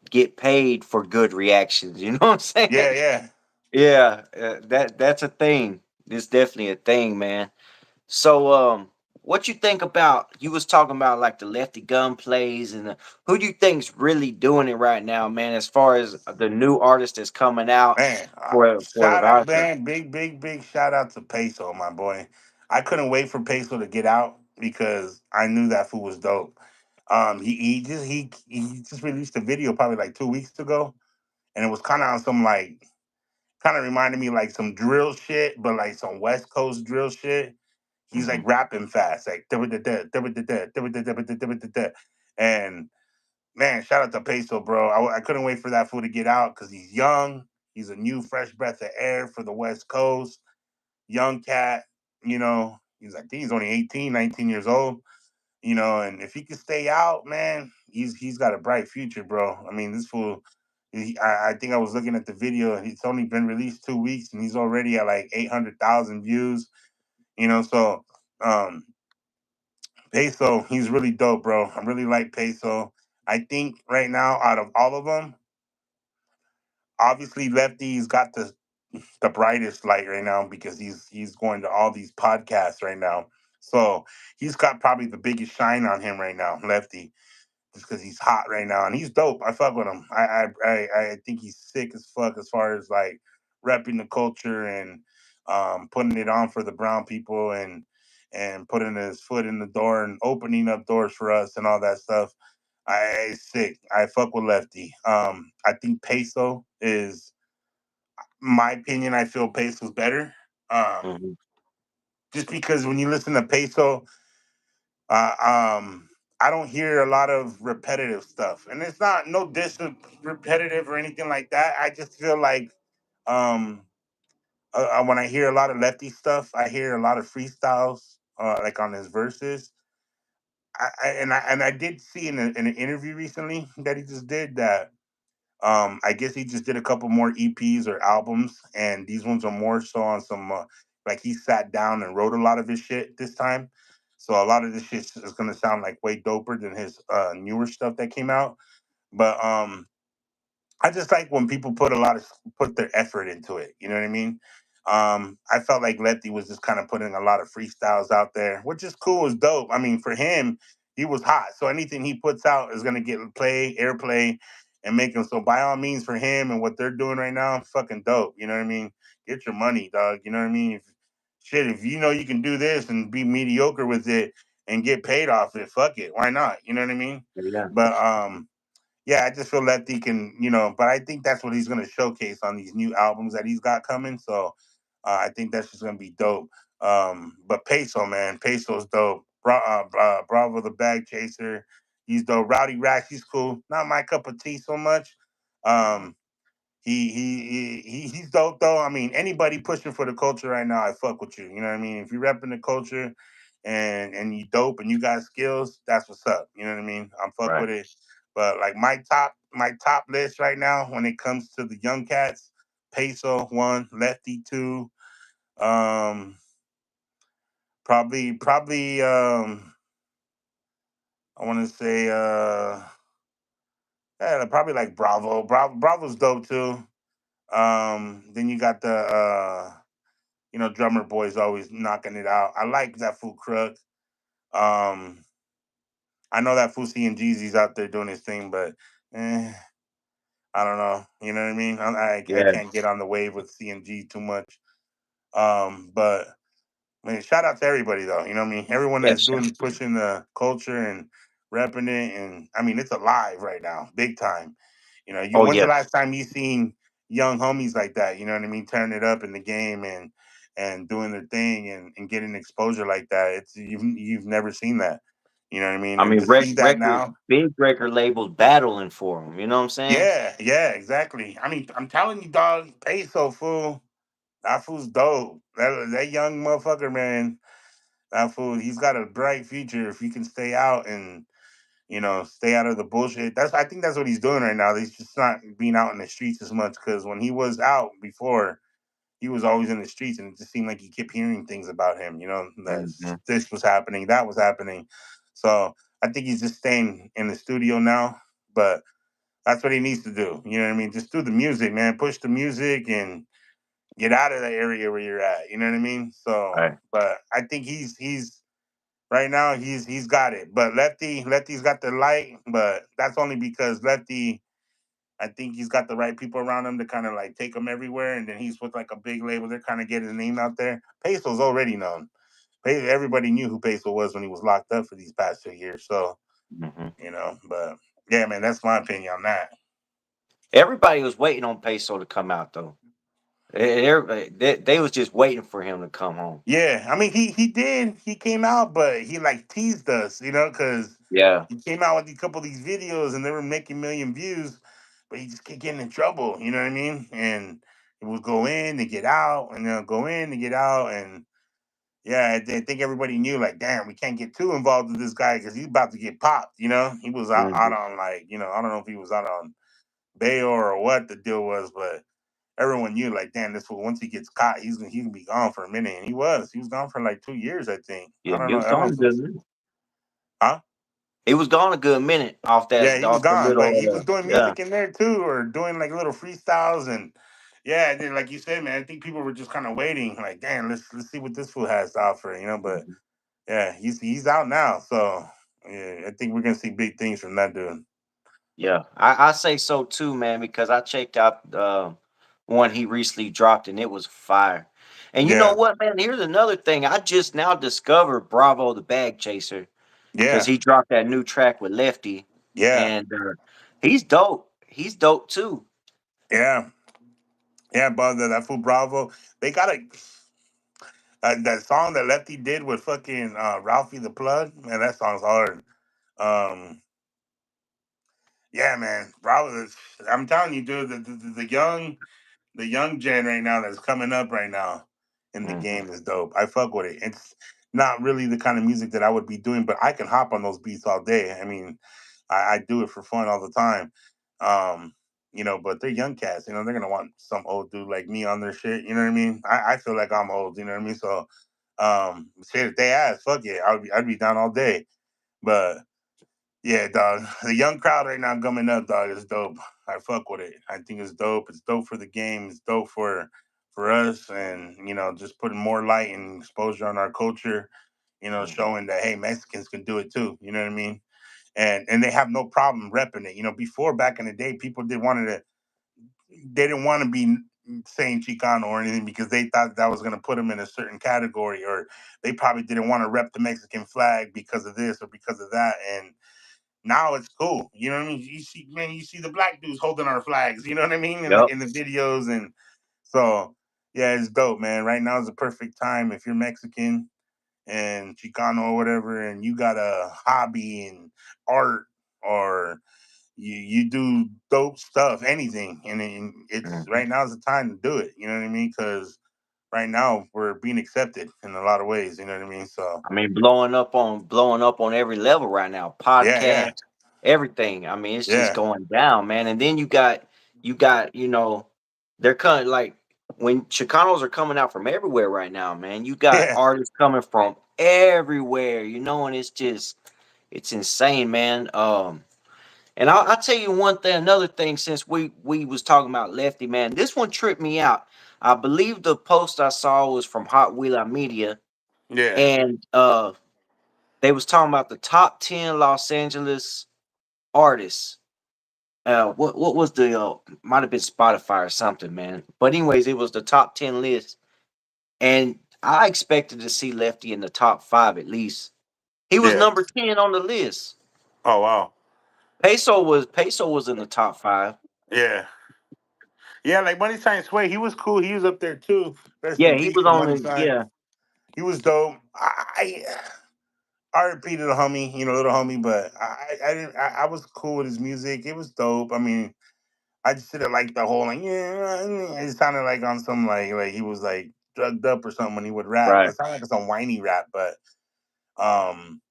get paid for good reactions. You know what I'm Yeah, saying? yeah, Yeah, that's a thing. It's definitely a thing, man. So, what you think about? You was talking about like the lefty gun plays, and who do you think's really doing it right now, man? As far as the new artist that's coming out man. for the Shout out, artist. man. Big shout out to Peso, my boy. I couldn't wait for Peso to get out because I knew that fool was dope. He just released a video probably like 2 weeks ago, and it was kind of on some like kind of reminded me like some drill shit, but like some West Coast drill shit. He's like Mhm. rapping fast, like and man, shout out to Peso, bro. I couldn't wait for that fool to get out because he's young. He's a new fresh breath of air for the West Coast. Young cat, I think he's only 18, 19 years old. And if he could stay out, man, he's got a bright future, bro. I mean, this fool. I think I was looking at the video. It's only been released 2 weeks, and he's already at like 800,000 views. So um, Peso, he's really dope, bro. I really like Peso. I think right now, out of all of them, obviously Lefty's got the brightest light right now because he's going to all these podcasts right now. So he's got probably the biggest shine on him right now, Lefty, just because he's hot right now and he's dope. I fuck with him. I think he's sick as fuck as far as like repping the culture and putting it on for the brown people and putting his foot in the door and opening up doors for us and all that stuff. I sick. I fuck with Lefty. I think Peso is my opinion. I feel Peso's better. Um, Mhm. just because when you listen to Peso, uh, um, I don't hear a lot of repetitive stuff, and it's not no diss repetitive or anything like that. I just feel like um, when I hear a lot of Lefty stuff, I hear a lot of freestyles, like on his verses. I did see in an interview recently that he just did that. I guess he just did a couple more EPs or albums, and these ones are more so on some like he sat down and wrote a lot of his shit this time. So a lot of this shit is gonna sound like way doper than his newer stuff that came out. But I just like when people put their effort into it. You know what I mean? I felt like Lefty was just kind of putting a lot of freestyles out there, which is cool, is dope. I mean, for him, he was hot. So anything he puts out is gonna get play, airplay, and make him. So by all means, for him and what they're doing right now, fucking dope. You know what I mean? Get your money, dog. You know what I mean? Shit, if you know you can do this and be mediocre with it and get paid off it, fuck it. Why not? You know what I mean? Yeah. But yeah, I just feel Lefty can, but I think that's what he's going to showcase on these new albums that he's got coming. So I think that's just going to be dope. But Peso, man, Peso's dope. Bravo the Bag Chaser, he's dope. Rowdy Rash, he's cool. Not my cup of tea so much. Um, he's dope though. I mean, anybody pushing for the culture right now, I fuck with you. You know what I mean? If you're repping the culture and you dope and you got skills, that's what's up. You know what I mean? I'm fuck Right. with it. But like my top list right now when it comes to the young cats, Peso one, Lefty two, um, probably I want to say yeah, probably like Bravo. Bravo's dope too. Then you got the drummer boys always knocking it out. I like that fool Crook. Um, I know that fool and Jeezy's out there doing his thing, but eh, I don't know. You know what I mean? I Yeah. can't get on the wave with CNG too much. But man, shout out to everybody though. You know what I mean? Everyone Yeah. that's doing pushing the culture and repping it, and I mean it's alive right now, big time. Oh When's the yeah. last time you seen young homies like that? You know what I mean? Turning it up in the game and doing their thing and getting exposure like that. It's you've never seen that. You know what I mean? I And mean, to see that record now, big record labels battling for him. You know what I'm saying? yeah, yeah, exactly. I mean, I'm telling you, dog, Peso fool, that fool's dope. That young motherfucker, man. That fool, he's got a bright future if he can stay out and stay out of the bullshit. I think that's what he's doing right now. He's just not being out in the streets as much because when he was out before, he was always in the streets, and it just seemed like you kept hearing things about him. That Mhm. this was happening, that was happening. So I think he's just staying in the studio now, but that's what he needs to do. You know what I mean? Just do the music, man. Push the music and get out of the area where you're at. You know what I mean? So, Right. but I think he's right now he's got it. But Lefty's got the light, but that's only because Lefty, I think he's got the right people around him to kind of like take him everywhere, and then he's with like a big label. They're kind of getting his name out there. Peso's already known. Everybody knew who Peso was when he was locked up for these past 2 years. So Mhm. but yeah, man, that's my opinion on that. Everybody was waiting on Peso to come out though. They was just waiting for him to come home. Yeah, I mean he came out, but he like teased us, because Yeah. he came out with a couple of these videos and they were making million views, but he just kept getting in trouble. You know what I mean? And it would go in and get out, and then go in and get out, and yeah, I think everybody knew like, damn, we can't get too involved with this guy because he's about to get popped. He was out Mhm. on like, I don't know if he was out on bail or what the deal was, but everyone knew like, damn, this fool once he gets caught, he can be gone for a minute, and he was gone for like 2 years, I think. Yeah, I he was don't know gone a if it good was, minute. huh? He was gone a good minute off Yeah, that he was off the gone, but little he was doing yeah. music in there too, or doing like little freestyles, and yeah, and then, like you said, man, I think people were just kind of waiting, like, damn, let's see what this fool has to offer. But Mhm. yeah, he's out now, so yeah, I think we're gonna see big things from that dude. Yeah, I say so too, man, because I checked out one he recently dropped and it was fire. And you know Yeah, what, man? Here's another thing. I just now discovered Bravo the Bag Chaser because yeah, he dropped that new track with Lefty, yeah, and he's dope. He's dope too. yeah, yeah. But that fool Bravo, they got that song that Lefty did with fucking Ralphie the Plug. Man, that song's hard. Um, yeah, man, Bravo. I'm telling you, dude, the young gen right now that's coming up right now in the Hmm. game is dope. I fuck with it. It's not really the kind of music that I would be doing, but I can hop on those beats all day. I mean, I do it for fun all the time. Um, but they're young cats. They're gonna want some old dude like me on their shit. You know what I mean? I feel like I'm old. You know what I mean? So, shit, if they ask, fuck it, I'd be down all day. But yeah, dog. The young crowd right now coming up, dog, is dope. I fuck with it. I think it's dope. It's dope for the game. It's dope for us, and just putting more light and exposure on our culture. Mhm. showing that hey, Mexicans can do it too. You know what I mean? And they have no problem repping it. Before back in the day, people did wanted to they didn't want to be saying Chicano or anything because they thought that was going to put them in a certain category, or they probably didn't want to rep the Mexican flag because of this or because of that. And now it's cool. You know what I mean? You see, man, you see the black dudes holding our flags. You know what I mean in Yep. the videos, and so yeah, it's dope, man. Right now is the perfect time if you're Mexican and Chicano or whatever, and you got a hobby in art or you do dope stuff, anything, and it's Mhm. right now is the time to do it. You know what I mean? Because right now we're being accepted in a lot of ways. You know what I mean? So I mean, blowing up on every level right now. yeah, yeah, Podcast, everything. I mean, it's just yeah, going down, man. And then you got, they're coming like when Chicanos are coming out from everywhere right now, man. You got yeah, artists coming from everywhere, and it's insane, man. And I'll tell you one thing, another thing, since we was talking about Lefty, man. This one tripped me out. I believe the post I saw was from Hot Wheeler Media, yeah, and they was talking about the top 10 Los Angeles artists. What was the might have been Spotify or something, man. But anyways, it was the top 10 list, and I expected to see Lefty in the top five at least. He was yeah. number 10 on the list. Oh wow, Peso was in the top five. yeah, yeah. Like Money Sign Sway, he was cool. He was up there too. Rest Yeah, in he peace was to on Money the Sign. yeah, He was dope. I repeated the homie, little homie, but I didn't. I was cool with his music. It was dope. I mean, I just didn't like the whole like yeah. It sounded like on some like he was like drugged up or something when he would rap. right. It sounded like some whiny rap, but um,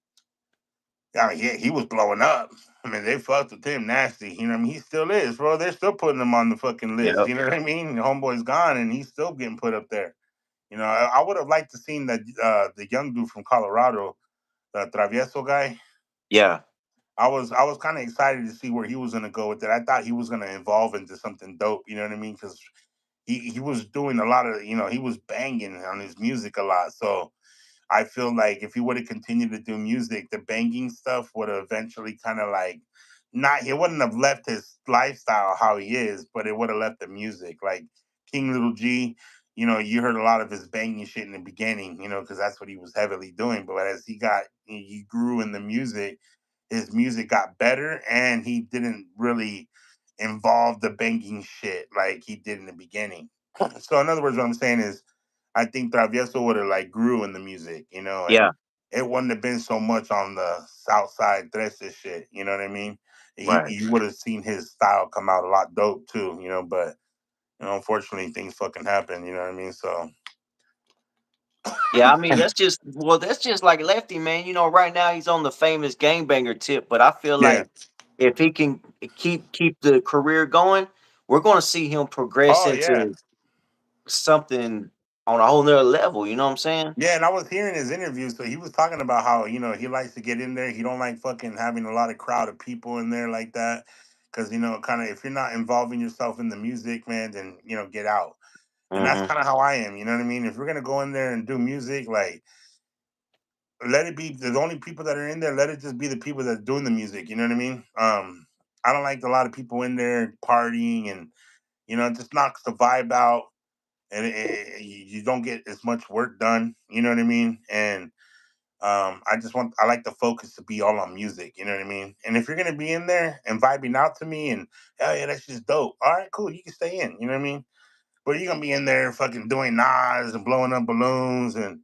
I mean, yeah, he was blowing up. I mean, they fucked with him nasty. You know what I mean? He still is, bro. They're still putting him on the fucking list. Yep. You know what I mean? The homeboy's gone, and he's still getting put up there. I would have liked to seen that the young dude from Colorado, the Travieso guy. Yeah. I was kind of excited to see where he was going to go with it. I thought he was going to evolve into something dope. You know what I mean? Because he was doing a lot of he was banging on his music a lot. So I feel like if he would have continued to do music, the banging stuff would have eventually kind of like not he wouldn't have left his lifestyle how he is, but it would have left the music. Like King Little G, you heard a lot of his banging shit in the beginning, because that's what he was heavily doing. But as he grew in the music, his music got better and he didn't really involve the banging shit like he did in the beginning. So in other words, what I'm saying is I think Travieso would have like grew in the music, and Yeah. it wouldn't have been so much on the South Side Dresses shit. You know what I mean? Right. You would have seen his style come out a lot dope too, but unfortunately things fucking happen. You know what I mean? So Yeah, I mean that's just like Lefty, man. Right now he's on the famous gangbanger tip, but I feel yeah. like if he can keep the career going, we're gonna see him progress Oh yeah. into something on a whole nother level. You know what I'm saying? Yeah, and I was hearing his interview, so he was talking about how he likes to get in there. He don't like fucking having a lot of crowd of people in there like that, because kind of if you're not involving yourself in the music, man, then get out. And that's Hmm. kind of how I am. You know what I mean? If we're gonna go in there and do music, like let it be the only people that are in there. Let it just be the people that are doing the music. You know what I mean? I don't like a lot of people in there partying, and it just knocks the vibe out, and you don't get as much work done. You know what I mean? And I like the focus to be all on music. You know what I mean? And if you're gonna be in there and vibing out to me, and hell yeah, that's just dope. All right, cool. You can stay in. You know what I mean? But you're gonna be in there fucking doing Nas and blowing up balloons and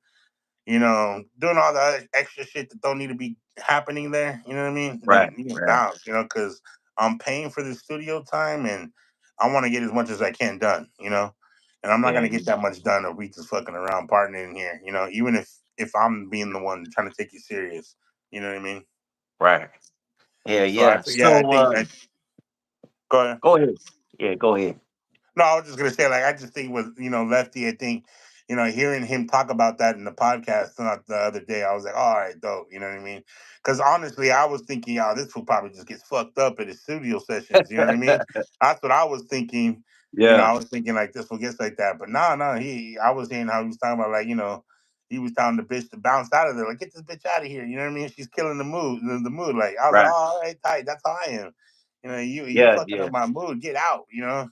doing all the other extra shit that don't need to be happening there. You know what I mean? Right. Then Right. down. Because I'm paying for the studio time and I want to get as much as I can done. And I'm not Yeah. gonna get that much done if we just fucking around partnering here. Even if I'm being the one trying to take you serious. You know what I mean? Right. Yeah. So I Yeah. think yeah, I So think go ahead. go ahead. Yeah. Go ahead. No, I was just gonna say, like, I just think with Lefty, I think hearing him talk about that in the podcast not the other day, I was like, all right, dope. You know what I mean? Because honestly, I was thinking, y'all, this fool probably just gets fucked up at his studio sessions. You know what I mean? That's what I was thinking. Yeah. I was thinking like this one gets like that, but no, no, I was hearing how he was talking about like he was telling the bitch to bounce out of there, like get this bitch out of here. You know what I mean? She's killing the mood. Like I was like, Right. oh, all right, tight. That's how I am. You know, you Yeah, fucking yeah. up my mood. Get out. You know,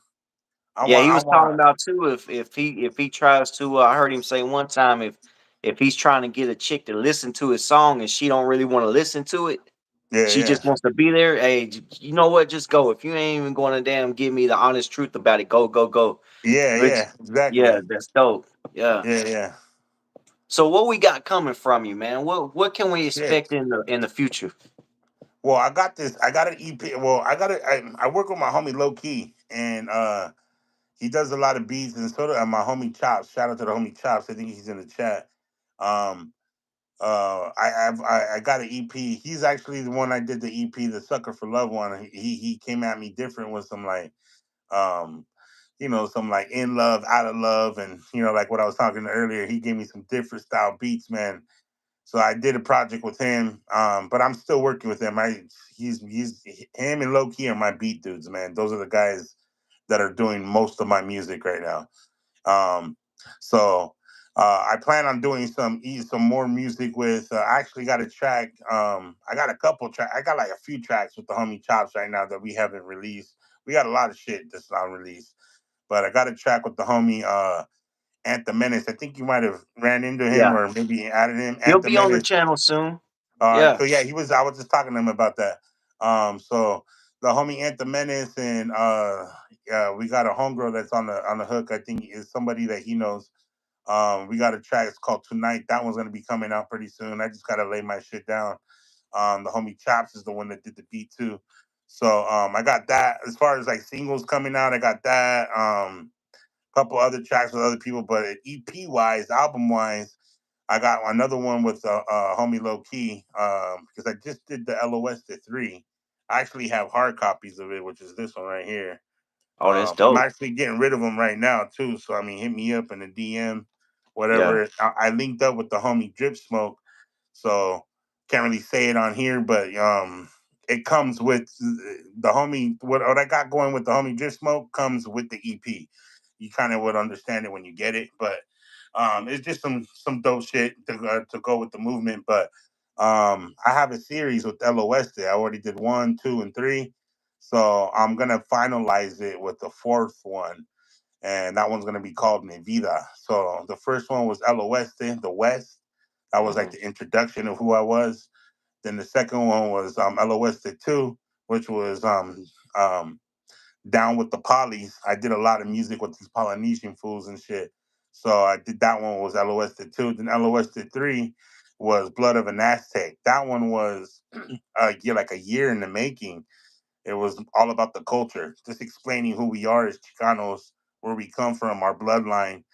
Yeah, he I was talking want. about too if he tries to I heard him say one time if he's trying to get a chick to listen to his song and she don't really want to listen to it, Yeah, she yeah, just wants to be there. Hey, you know what? Just go. If you ain't even going to damn give me the honest truth about it, go, go, go. yeah, Which, yeah. Exactly. yeah, that's dope. Yeah. Yeah, yeah. So what we got coming from you, man? What can we expect Shit. in the future? Well, I got this. I got an EP. Well, I work with my homie Low Key, and he does a lot of beats, and so do my homie Chops. Shout out to the homie Chops. I think he's in the chat. Um, I got an EP. He's actually the one I did the EP, the Sucker for Love one. He came at me different with some like um some like in love, out of love, and like what I was talking earlier. He gave me some different style beats, man. So I did a project with him, but I'm still working with him. He's him and Low Key are my beat dudes, man. Those are the guys that are doing most of my music right now. Um, so I plan on doing some more music with. I actually got a track. I got a couple track. I got like a few tracks with the homie Chops right now that we haven't released. We got a lot of shit that's not released, but I got a track with the homie Anthem Menace. I think you might have ran into him Yeah, or maybe added him. he'll Anthem be on the Menace. channel soon. All right, Yeah. so yeah, he was. I was just talking to him about that. So the homie Anthem Menace and yeah, we got a homegirl that's on the hook. I think is somebody that he knows. We got a track. It's called Tonight. That one's gonna be coming out pretty soon. I just gotta lay my shit down. The homie Chops is the one that did the beat too. So I got that. As far as like singles coming out, I got that. Couple other tracks with other people, but EP wise, album wise, I got another one with homie Low Key because I just did the LOS to 3. I actually have hard copies of it, which is this one right here. Oh, that's I'm dope. actually getting rid of them right now too. So I mean, hit me up in the DM, Yeah. whatever. I linked up with the homie Drip Smoke, so can't really say it on here, but it comes with the homie. What I got going with the homie Drip Smoke comes with the EP. You kind of would understand it when you get it, but it's just some dope shit to go with the movement. But I have a series with LOS there. I already did 1, 2, and 3. So I'm gonna finalize it with the fourth one, and that one's gonna be called Mi Vida. So the first one was El Oeste, the West. That was like Hmm. the introduction of who I was. Then the second one was El Oeste 2, which was um down with the polys. I did a lot of music with these Polynesian fools and shit. So I did that one was El Oeste 2. Then El Oeste 3 was Blood of an Aztec. That one was like a year in the making. It was all about the culture, just explaining who we are as Chicanos, where we come from, our bloodline,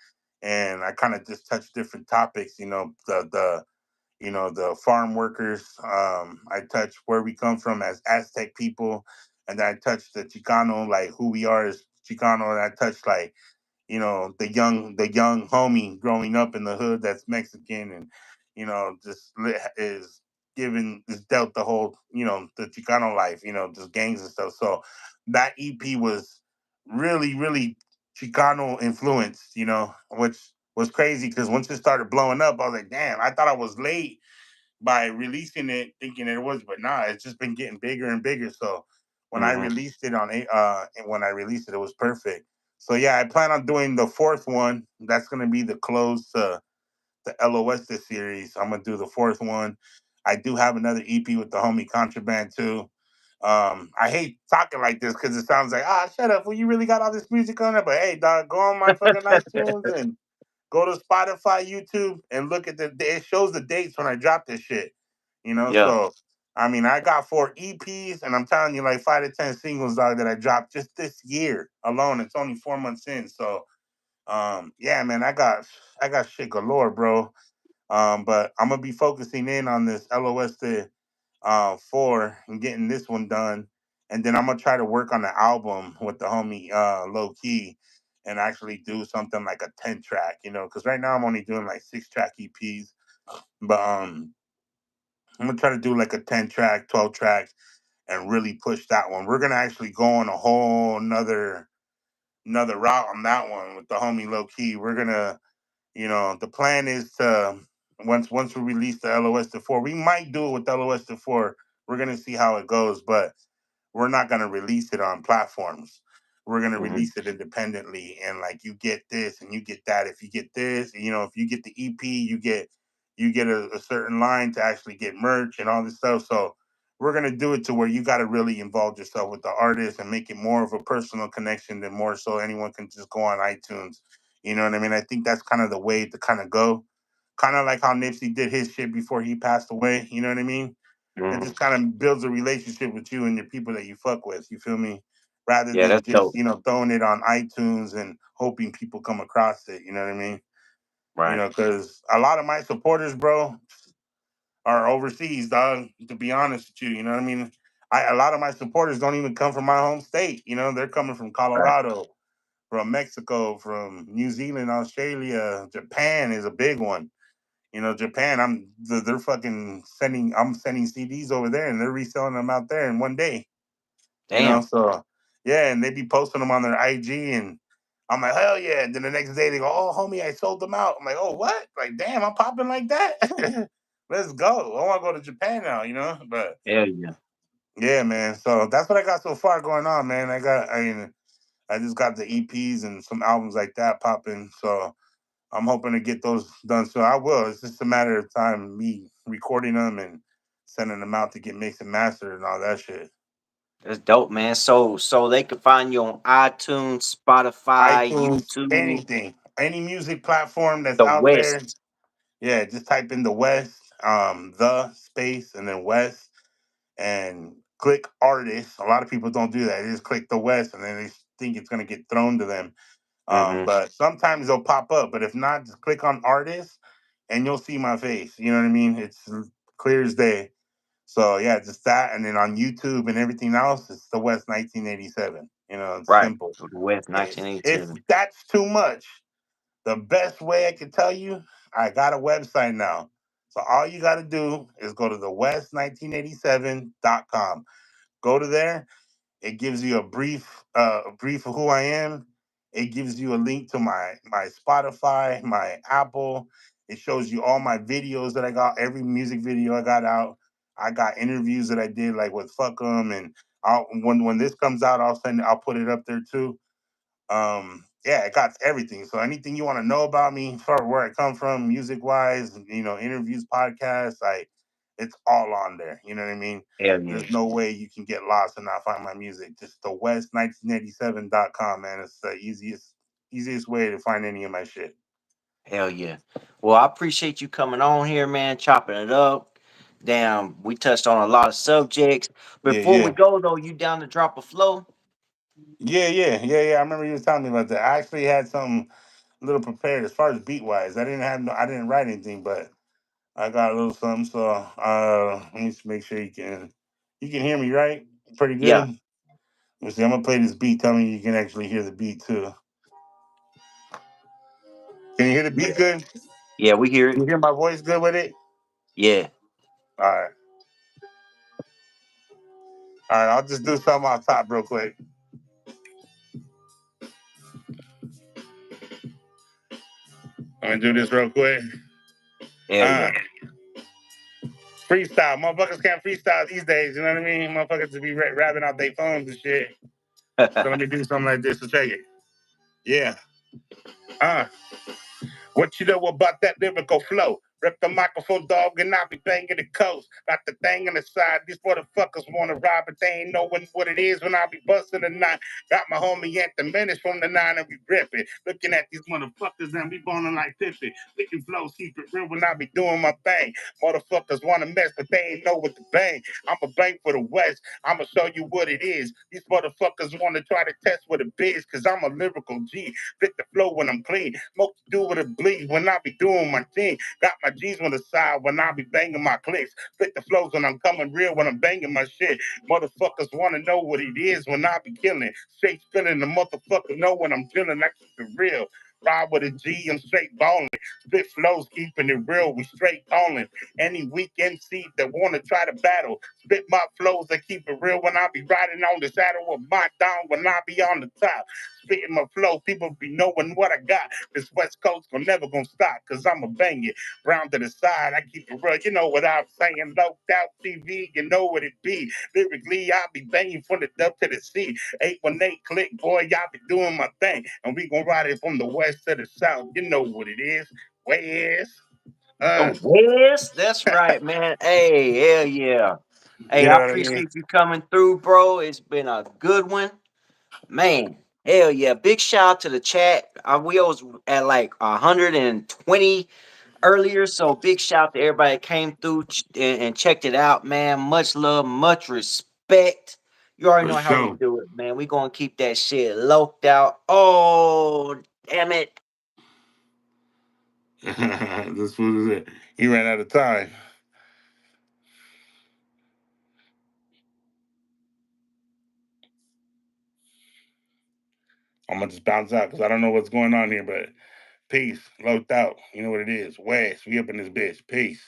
and I kind of just touched different topics. The farm workers. I touched where we come from as Aztec people, and then I touched the Chicano, like who we are as Chicano, and I touched like the young homie growing up in the hood that's Mexican and just is given is dealt the whole the Chicano life, just gangs and stuff. So that EP was really really Chicano influenced, which was crazy because once it started blowing up, I was like, damn, I thought I was late by releasing it, thinking it was, but nah, it's just been getting bigger and bigger. So when I Hmm. released it and when I released it, it was perfect. So yeah, I plan on doing the fourth one. That's gonna be the close to the LOS this series. I'm gonna do the fourth one. I do have another EP with the homie Contraband too. I hate talking like this because it sounds like shut up. Well, you really got all this music on it, but hey, dog, go on my fucking iTunes and go to Spotify, YouTube, and look at it shows the dates when I drop this shit. Yeah. So I mean, I got 4 EPs, and I'm telling you, like 5 to 10 singles, dog, that I dropped just this year alone. It's only 4 months in, so yeah, man, I got shit galore, bro. But I'm gonna be focusing in on this LOS to 4 and getting this one done, and then I'm gonna try to work on the album with the homie Low Key, and actually do something like a 10 track, because right now I'm only doing like 6 track EPs, but I'm gonna try to do like a 10 track, 12 tracks, and really push that one. We're gonna actually go on a whole another route on that one with the homie Low Key. We're gonna, the plan is to once we release the LOS to four, we might do it with LOS to four. We're gonna see how it goes, but we're not going to release it on platforms. We're going to Hmm. release it independently, and like you get this and you get that. If you get this, if you get the EP, you get a certain line to actually get merch and all this stuff. So we're going to do it to where you got to really involve yourself with the artist and make it more of a personal connection than more so anyone can just go on iTunes. You know what I mean? I think that's kind of the way to kind of go. Kind of like how Nipsey did his shit before he passed away. You know what I mean? It Hmm. just kind of builds a relationship with you and your people that you fuck with. You feel me? Rather Yeah, than that's just dope. throwing it on iTunes and hoping people come across it. You know what I mean? Right. Because a lot of my supporters, bro, are overseas, dog. To be honest with you, you know what I mean. A lot of my supporters don't even come from my home state. They're coming from Right. Colorado, from Mexico, from New Zealand, Australia, Japan is a big one. Japan. They're fucking sending. I'm sending CDs over there, and they're reselling them out there in one day. Damn. So yeah, and they be posting them on their IG, and I'm like, hell yeah. And then the next day they go, oh homie, I sold them out. I'm like, oh what? Like damn, I'm popping like that. Let's go. I want to go to Japan now. But Hell yeah. yeah, man. So that's what I got so far going on, man. I just got the EPs and some albums like that popping. So I'm hoping to get those done soon. I will. It's just a matter of time, me recording them and sending them out to get mixed and mastered and all that shit. That's dope, man. So they can find you on iTunes, Spotify, iTunes, YouTube, anything, any music platform that's the out there. West. Yeah, just type in the West, the space, and then West, and click artist. A lot of people don't do that. They just click the West, and then they think it's gonna get thrown to them. Hmm. But sometimes they'll pop up. But if not, just click on artist, and you'll see my face. You know what I mean? It's clear as day. So yeah, just that, and then on YouTube and everything else, it's the West 1987. It's Right. simple. The West If 1987. that's too much, the best way I can tell you, I got a website now. So all you got to do is go to the west1987.com. Go to there. It gives you a brief of who I am. It gives you a link to my Spotify, my Apple. It shows you all my videos that I got, every music video I got out. I got interviews that I did like with Fuck 'em, and when this comes out, I'll put it up there too. Yeah, it got everything. So anything you want to know about me, for where I come from, music wise, interviews, podcasts, it's all on there. You know what I mean? Hell yeah. There's no way you can get lost and not find my music. Just the west1987.com, man. It's the easiest way to find any of my shit. Hell yeah. Well, I appreciate you coming on here, man, chopping it up. Damn, we touched on a lot of subjects. Yeah, Before we yeah. go though, you down to drop a flow? Yeah. I remember you was telling me about that. I actually had something a little prepared as far as beat wise. I didn't write anything, but I got a little something. So let me just make sure you can hear me right, pretty Yeah. good. Let me see. I'm gonna play this beat. Tell me you can actually hear the beat too. Can you hear the beat Yeah. good? Yeah, we hear Can it. you hear my voice good with it? Yeah. All right, all right. I'll just do something off top real quick. I'm gonna do this real quick. Hell Uh, yeah. freestyle. Motherfuckers can't freestyle these days. You know what I mean? Motherfuckers just be rapping out their phones and shit. So let me do something like this to take it. Yeah. Uh. What you know about that lyrical flow? Rip the microphone, dog, and I be banging the coast. Got the thing on the side. These motherfuckers wanna ride, but they ain't knowing what it is when I be busting the nine. Got my homie at the menace from the nine and we ripping. Looking at these motherfuckers and we balling like 50. Licking flows, keep it real when I be doing my thing. Motherfuckers wanna mess, but they ain't know what to bang. I'ma bang for the West. I'ma show you what it is. These motherfuckers wanna try to test what it is, cause I'm a lyrical G. Fit the flow when I'm clean. Smoke to do with it bleed when I be doing my thing. Got my G's on the side when I be banging my clicks. Fit the flows when I'm coming real when I'm banging my shit. Motherfuckers wanna know what it is when I be killing. Straight spilling the motherfucker know when I'm feeling. I keep it real. Ride with a G, I'm straight balling. Spit flows, keeping it real. We straight calling. Any weak MC that wanna try to battle. Spit my flows that keep it real when I be riding on the saddle of my down when I be on the top. spitting my flow, people be knowing what I got. This West Coast never gonna stop, cause I'ma bang it. Brown to the side, I keep it real. You know what I'm saying? Low out TV, you know what it be. Lyrically, I be banging from the dub to the sea. 818 click, boy, y'all be doing my thing. And we gonna ride it from the west to the south. You know what it is. West. The Uh, West. That's right, man. Hey, hell yeah. Hey, you I know what I mean? appreciate you coming through, bro. It's been a good one. Man, hell yeah. Big shout out to the chat. We was at like 120 earlier. So big shout out to everybody that came through and checked it out, man. Much love, much respect. You already For know how we sure. do it, man. We gonna keep that shit loked out. Oh, damn it. This fool is it. He ran out of time. I'm gonna just bounce out because I don't know what's going on here, but peace, locked out. You know what it is. West, we up in this bitch. Peace.